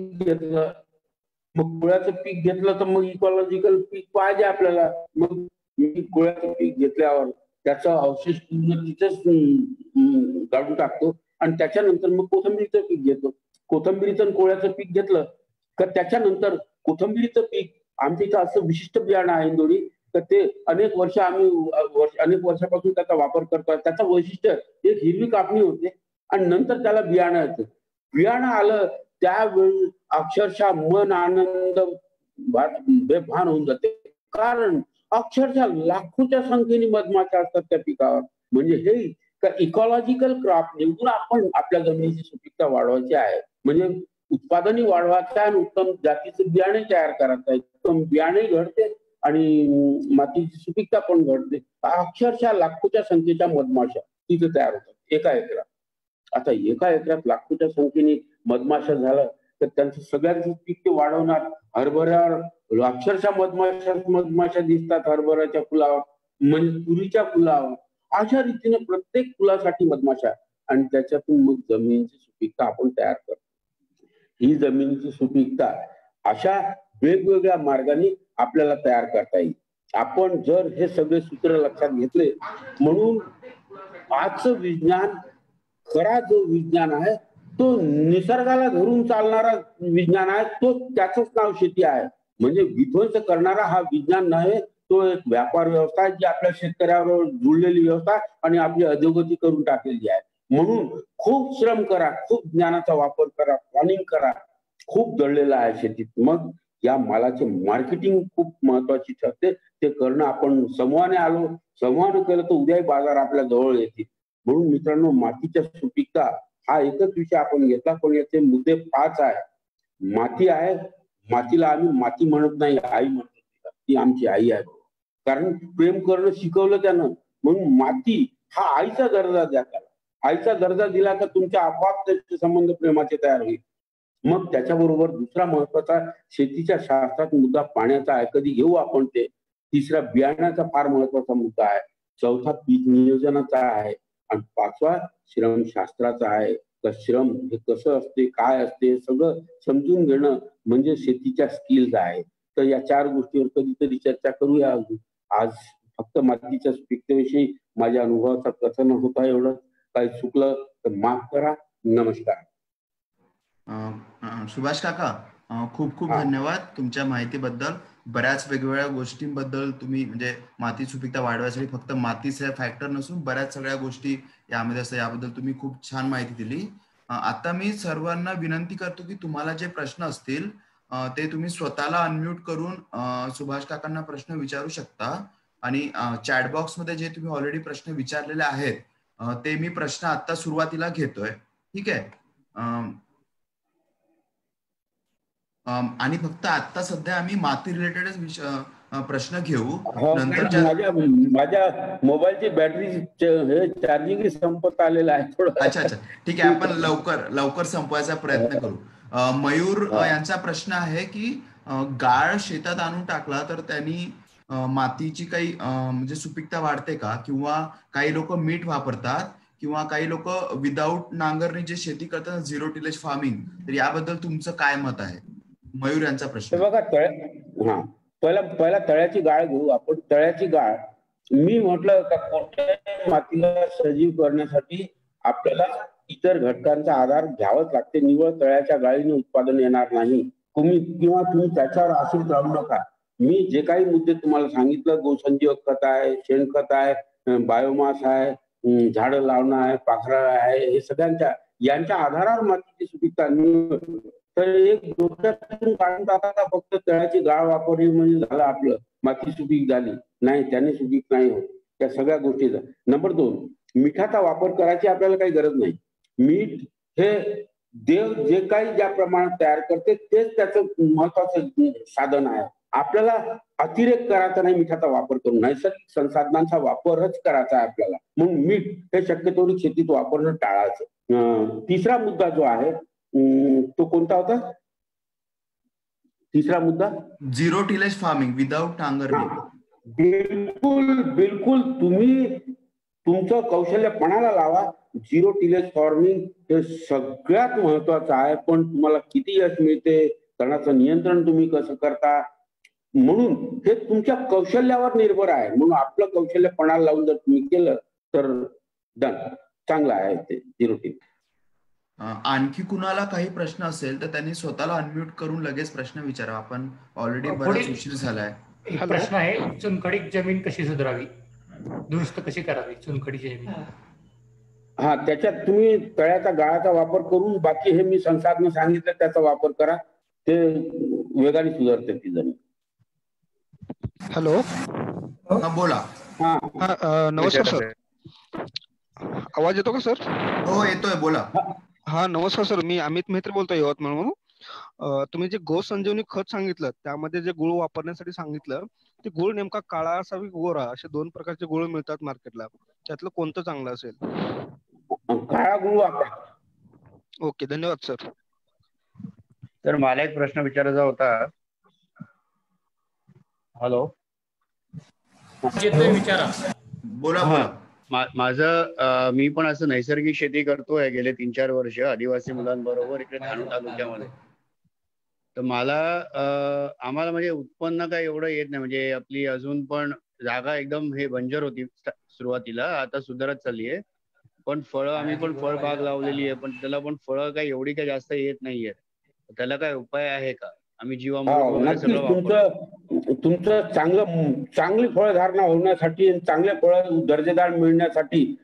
घेतलं, तर मग इकॉलॉजिकल पीक पाहिजे आपल्याला. मग मी कोळ्याचं पीक घेतल्यावर त्याचा अवशेष पूर्ण तिथेच काढून टाकतो, आणि त्याच्यानंतर मग कोथिंबीरीचं पीक घेतो. कोथिंबीरीचं आणि कोळ्याचं पीक घेतलं तर त्याच्यानंतर कोथिंबीरीचं पीक आमच्या इथं असं विशिष्ट बियाणं आहे इंदोरी, तर ते अनेक वर्षापासून त्याचा वापर करतो. त्याचं वैशिष्ट्य एक हिरवी कापणी होते, आणि नंतर त्याला बियाणं येतं. बियाणं आलं त्यावेळी अक्षरशः मन आनंद बेभान होऊन जाते, कारण अक्षरशः लाखोच्या संख्येने मधमाशा असतात त्या पिकावर. म्हणजे हे इकॉलॉजिकल क्रॉप निवडून आपण आपल्या जमिनीची सुपीकता वाढवायची आहे, म्हणजे उत्पादनही वाढवायचं आहे, आणि उत्तम जातीचं बियाणे तयार करायचं आहे. उत्तम बियाणे घडते आणि मातीची सुपीकता पण घडते. अक्षरशः लाखोच्या संख्येच्या मधमाशा तिथे तयार होतात एका एकरात. आता एका एकरात लाखोच्या संख्येने मधमाशा झालं तर त्यांचं सगळ्यांचं पीक ते वाढवणार. हरभऱ्यावर अक्षरशः मधमाशा दिसतात हरभऱ्याच्या फुलावर, म्हणजे तुरीच्या फुलावर. अशा रीतीने प्रत्येक फुलासाठी मधमाशा, आणि त्याच्यातून मग जमिनीची सुपीकता आपण तयार करतो. ही जमिनीची सुपीकता अशा वेगवेगळ्या मार्गाने आपल्याला तयार करता येईल. आपण जर हे सगळे सूत्र लक्षात घेतले, म्हणून आजचं विज्ञान, खरा जो विज्ञान आहे तो निसर्गाला धरून चालणारा विज्ञान आहे. तो त्याच नाव शेती आहे. म्हणजे विध्वंस करणारा हा विज्ञान नाही, तो एक व्यापार व्यवस्था आहे जी आपल्या शेतकऱ्यावर जुळलेली व्यवस्था आणि आपली अधोगती करून टाकलेली आहे. म्हणून खूप श्रम करा, खूप ज्ञानाचा वापर करा, प्लॅनिंग करा. खूप दडलेलं आहे शेतीत. मग या मालाचे मार्केटिंग खूप महत्वाची ठरते. ते करणं आपण समूहाने आलो, समूहाने केलं तर उद्याही बाजार आपल्या जवळ येतील. म्हणून मित्रांनो, मातीच्या सुपीकता हा एकच विषय आपण घेतला, पण याचे मुद्दे 5 आहे. माती आहे, मातीला आम्ही माती म्हणत नाही, आई म्हणतो. ती आमची आई आहे, कारण प्रेम करणं शिकवलं त्यानं. म्हणून माती हा आईचा दर्जा द्या त्याला. आईचा दर्जा दिला तर तुमच्या आपोआप त्याचे संबंध प्रेमाचे तयार होईल. मग त्याच्याबरोबर दुसरा महत्वाचा शेतीच्या शास्त्रात मुद्दा पाण्याचा आहे. कधी घेऊ आपण ते. तिसरा बियाण्याचा फार महत्वाचा मुद्दा आहे. चौथा पीक नियोजनाचा आहे. आणि 5वा श्रमशास्त्राचा आहे. तर श्रम हे कसं असते, काय असते, सगळं समजून घेणं म्हणजे शेतीच्या स्किल्स आहे. तर या 4 गोष्टीवर कधीतरी चर्चा करूया. आज फक्त मातीच्या सुपीकतेविषयी माझ्या अनुभवाचा कथन होता. एवढं काही चुकलं तर माफ करा. नमस्कार. सुभाष काका, खूप खूप धन्यवाद तुमच्या माहितीबद्दल. बऱ्याच वेगवेगळ्या गोष्टींबद्दल तुम्ही, म्हणजे माती सुपीकता वाढवायसाठी फक्त मातीच हे फॅक्टर नसून बऱ्याच सगळ्या गोष्टी यामध्ये असतात, याबद्दल तुम्ही खूप छान माहिती दिली. आता मी सर्वांना विनंती करतो की तुम्हाला जे प्रश्न असतील ते तुम्ही स्वतःला अनम्यूट करून सुभाष काकांना प्रश्न विचारू शकता. आणि चॅट बॉक्स मध्ये जे तुम्ही ऑलरेडी प्रश्न विचारलेले आहेत ते मी प्रश्न आता सुरुवातीला घेतोय. ठीक आहे. आणि फक्त आता सध्या आम्ही माती रिलेटेडच प्रश्न घेऊ. नंतर माझ्या मोबाईलची बॅटरी हे चार्जिंग संपत आलेलं आहे थोडं. अच्छा, ठीक आहे. आपण लवकर संपवायचा प्रयत्न करू. मयूर यांचा प्रश्न आहे की गाळ शेतात आणून टाकला तर त्यांनी मातीची काही म्हणजे सुपीकता वाढते का? किंवा काही लोक मीठ वापरतात, किंवा काही लोक विदाऊट नांगरणी जे शेती करतात, झिरो टिलेज फार्मिंग, तर याबद्दल तुमचं काय मत आहे? मयूर यांचा प्रश्न. बघा, पहिला तळ्याची गाळ घेऊ आपण. तळ्याची गाळ मी म्हटलं का कोणत्याही मातीला सजीव करण्यासाठी आपल्याला इतर घटकांचा आधार घ्यावाच लागते. निव्वळ तळ्याच्या गाळीने उत्पादन येणार नाही. तुम्ही त्याच्यावर आश्रित राहू नका. मी जे काही मुद्दे तुम्हाला सांगितलं, गोसंजीवक खत आहे, शेणखत आहे, बायोमास आहे, झाडं लावणं आहे, पाखरं आहे, हे यांच्या आधारावर मातीची सुपीकता. तर एक डोक्यातून काढून टाका फक्त तळ्याची गाळ वापरली म्हणजे झालं आपलं माती सुपीक झाली. नाही, त्याने सुपीक नाही होत. त्या सगळ्या गोष्टीचा. नंबर 2, मिठाचा वापर करायची आपल्याला काही गरज नाही. मीठ हे देव जे काही ज्या प्रमाणात तयार करते तेच त्याचं महत्वाचं साधन आहे. आपल्याला अतिरेक करायचा नाही मिठाचा वापर करून. नैसर्गिक संसाधनांचा वापरच करायचा आहे आपल्याला. म्हणून मीठ हे शक्यतो शेतीत वापरणं टाळायचं. तिसरा मुद्दा जो आहे तो कोणता होता? तिसरा मुद्दा झिरो टिलेज फार्मिंग विदाऊट नांगरणी. बिलकुल तुम्ही तुमचं कौशल्य पणाला लावा. झिरो टिलेज फार्मिंग हे सगळ्यात महत्वाचं आहे. पण तुम्हाला किती यश मिळते, तणाचं नियंत्रण तुम्ही कसं करता, म्हणून हे तुमच्या कौशल्यावर निर्भर आहे. म्हणून आपलं कौशल्य पणाला लावून जर तुम्ही केलं तर डन, चांगलं आहे ते झिरो टिलेज. आणखी कुणाला काही प्रश्न असेल तर त्यांनी स्वतःला अनम्यूट करून लगेच प्रश्न विचारा. आपण ऑलरेडी बराच उशीर झालाय. एक प्रश्न आहे, चुनखडीत जमीन कशी सुधारावी, दुरुस्त कशी करावी चुनखडीची जमीन? हा, त्याच्यात तुम्ही तळ्याचा गाळाचा वापर करून बाकी हे मी संसाधन सांगितलं त्याचा वापर करा. ते वेगाने सुधारते ती जमीन. हॅलो, बोला. नमस्कार सर, आवाज येतो का सर? हो येतोय, बोला. हा नमस्कार सर, मी अमित मेहत्रे बोलतोय यवतमाळ म्हणून. तुम्ही जे गो संजीवनी खत सांगितलं त्यामध्ये जे गुळ वापरण्यासाठी सांगितलं, ते गुळ नेमका काळा असावी गोरा असे 2 प्रकारचे गुळ मिळतात मार्केटला, त्यातलं कोणतं चांगलं असेल? काळा गुळ वापरा. ओके, धन्यवाद सर. तर मला एक प्रश्न विचारायचा होता. हॅलो, येतोय, विचारा. बोला बोला. माझं मी पण असं नैसर्गिक शेती करतोय गेले 3-4 वर्ष आदिवासी मुलांबरोबर इकडे धानू तालुक्यामध्ये. तर आम्हाला म्हणजे उत्पन्न काय एवढं येत नाही. म्हणजे आपली अजून पण जागा एकदम हे बंजर होती सुरुवातीला, आता सुधारत चालली आहे. पण फळं आम्ही पण फळबाग लावलेली आहे, पण त्याला पण फळं काय एवढी काही जास्त येत नाहीये. त्याला काय उपाय आहे का? आम्ही जीवामृत वगैरे सगळं वापरतो. तुमचं चांगली फळधारणा होण्यासाठी, चांगले फळ दर्जेदार मिळण्यासाठी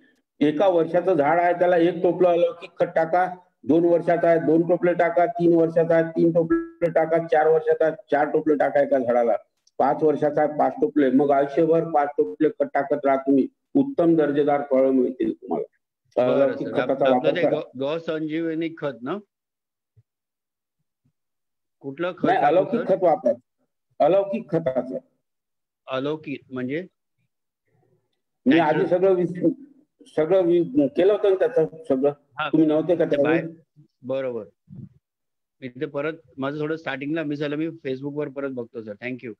1 वर्षाचं झाड आहे त्याला 1 टोपलं अलौकिक खत टाका. 2 वर्षाचा आहे 2 टोपले टाका. 3 वर्षाचा आहे 3 टोपले टाका. 4 वर्षाचा आहे 4 टोपले टाका एका झाडाला. 5 वर्षाचा आहे 5 टोपले. मग आयुष्यभर 5 टोपले खत टाकत राहा तुम्ही. उत्तम दर्जेदार फळं मिळतील तुम्हाला. अलौकिक खताचा वापर करा. गौ संजीवनी खत ना? कुठलं खत? नाही, अलौकिक खत वापर. अलौकिक खताचं. अलौकिक म्हणजे मी आधी सगळं केलं होतं त्याचं सगळं. तुम्ही नव्हते का त्यावेळी? बरोबर. इथे परत माझं थोडं स्टार्टिंगला मिस झालं. मी फेसबुकवर परत बघतो सर. थँक्यू.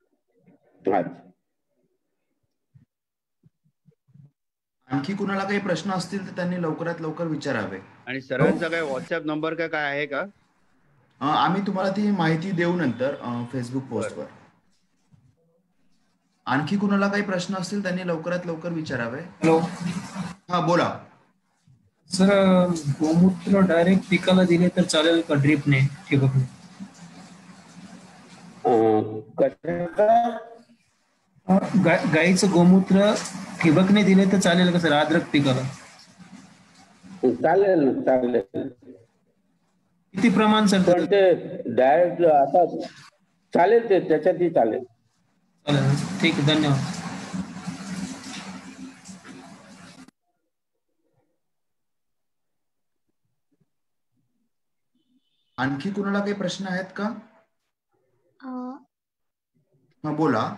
आणखी कुणाला काही प्रश्न असतील तर त्यांनी लवकरात लवकर विचारावे. आणि सरांचा काय व्हॉट्सअप नंबर काय आहे का? आम्ही तुम्हाला ती माहिती देऊ नंतर फेसबुक पोस्टवर. आणखी कुणाला काही प्रश्न असतील त्यांनी लवकरात लवकर विचारावे. हॅलो, हा बोला सर. गोमूत्र डायरेक्ट पिकाला दिले तर चालेल का ड्रिपने, ठिबकने? गाईचं गोमूत्र ठिबकने दिले तर चालेल का सर अद्रक पिकाला? चालेल ना, चालेल. किती प्रमाण सर? पण ते डायरेक्ट आता चालेल, ते त्याच्यातही चालेल. ठीक आहे, धन्यवाद. आणखी कुणाला काही प्रश्न आहेत का? हा बोला.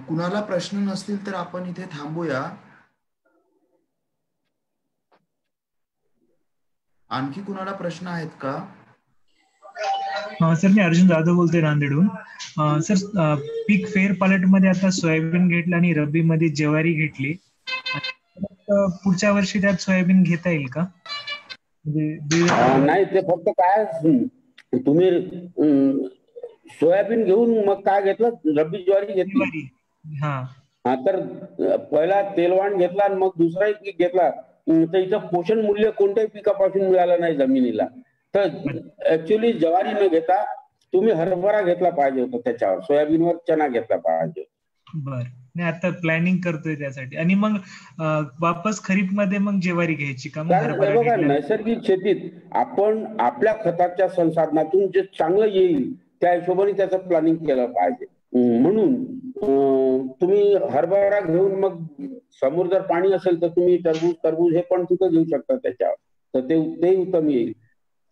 कुणाला प्रश्न नसतील तर आपण इथे थांबूया. आणखी कुणाला प्रश्न आहेत का? सर, मी अर्जुन जाधव बोलतोय नांदेडहून. सर, पीक फेर पॅलेट मध्ये आता सोयाबीन घेतलं आणि रब्बी मध्ये ज्वारी घेतली. पुढच्या वर्षी त्यात सोयाबीन घेता येईल का? नाही, ते फक्त काय तुम्ही सोयाबीन घेऊन मग काय घेतलं? रब्बी ज्वारी घेतली. हा, तर पहिला तेलवाण घेतला आणि मग दुसराही पीक घेतला तर इथं पोषण मूल्य कोणत्याही पिकापासून मिळालं नाही जमिनीला. तर ऍक्च्युली ज्वारी न घेता तुम्ही हरभरा घेतला पाहिजे होता, त्याच्यावर सोयाबीनवर चना घेतला पाहिजे. बर, नाही आता प्लॅनिंग करतोय त्यासाठी. आणि मग वापस खरीप मध्ये मग ज्वारी घ्यायची का? बघा, नैसर्गिक शेतीत आपण आपल्या खताच्या संसाधनातून जे चांगलं येईल त्या हिशोबाने त्याचं प्लॅनिंग केलं पाहिजे. म्हणून तुम्ही हरभरा घेऊन मग समोर जर पाणी असेल तर तुम्ही टरबूज हे पण तिथं घेऊ शकता त्याच्यावर, तर ते उत्तम येईल.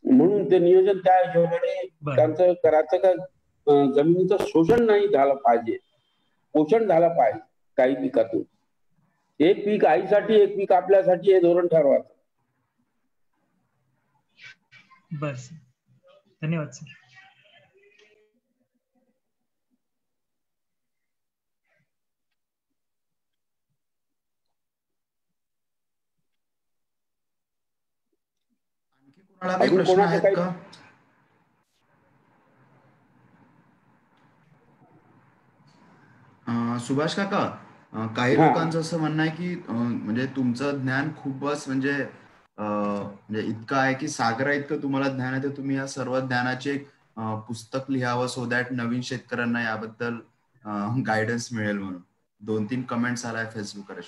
म्हणून ते नियोजन त्या हिशोबाने त्यांचं करायचं का जमिनीचं शोषण नाही झालं पाहिजे, पोषण झालं पाहिजे. काही पिकातून एक पीक आईसाठी, एक पीक आपल्यासाठी, हे धोरण ठरवायचं. बस, धन्यवाद सर. कुणाला काही प्रश्न आहेत का? सुभाष काका, काही लोकांचं असं म्हणणं आहे की म्हणजे तुमचं ज्ञान खूपच म्हणजे इतकं आहे की सागरा इतकं तुम्हाला ज्ञान आहे, तर तुम्ही या सर्व ज्ञानाचे पुस्तक लिहावं सो दॅट नवीन शेतकऱ्यांना याबद्दल गायडन्स मिळेल म्हणून 2-3 कमेंट्स आलाय फेसबुकवर.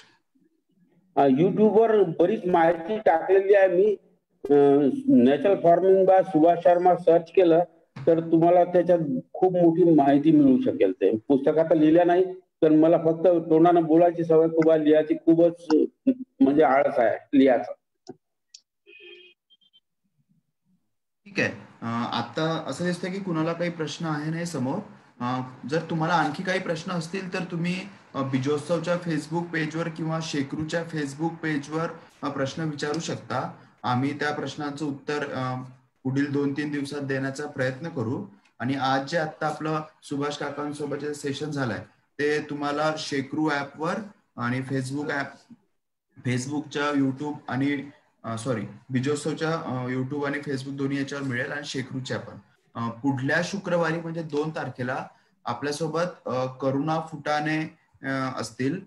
युट्यूबवर बरीच माहिती टाकलेली आहे. मी natural farming by Subhash Sharma search केलं तर तुम्हाला त्याच्यात खूप मोठी माहिती मिळू शकेल. ते पुस्तकात लिहिल्या नाही, तर मला फक्त तोंडानं बोलायची सवय, खूप लिहायची खूपच म्हणजे आळस आहे लिहायचं. ठीक आहे. आता असं दिसतंय की कुणाला काही प्रश्न आहे नाही समोर. जर तुम्हाला आणखी काही प्रश्न असतील तर तुम्ही बिजोत्सवच्या फेसबुक पेजवर किंवा शेकरूच्या फेसबुक पेजवर प्रश्न विचारू शकता. आम्ही त्या प्रश्नांचं उत्तर पुढील 2-3 दिवसात देण्याचा प्रयत्न करू. आणि आज जे आता आपलं सुभाष काकांसोबतचे सेशन झालंय ते तुम्हाला शेकरू ऍपवर आणि फेसबुकच्या युट्यूब आणि बिजोत्सवच्या युट्यूब आणि फेसबुक दोन्ही याच्यावर मिळेल आणि शेकरूच्या पण. पुढल्या शुक्रवारी म्हणजे 2 तारखेला आपल्यासोबत करुणा फुटाणे असतील.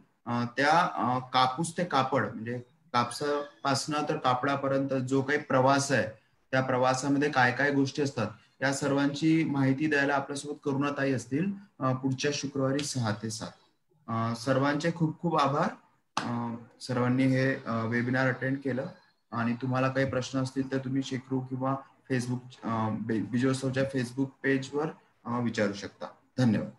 त्या कापूस ते कापड म्हणजे कापसापासनं तर कापडापर्यंत जो काही प्रवास आहे त्या प्रवासामध्ये काय काय गोष्टी असतात या सर्वांची माहिती द्यायला आपल्यासोबत करुणाताई असतील पुढच्या शुक्रवारी 6 ते 7. सर्वांचे खूप खूप आभार. सर्वांनी हे वेबिनार अटेंड केलं. आणि तुम्हाला काही प्रश्न असतील तर तुम्ही शेकरू किंवा फेसबुक बिजोत्सवच्या फेसबुक पेजवर विचारू शकता. धन्यवाद.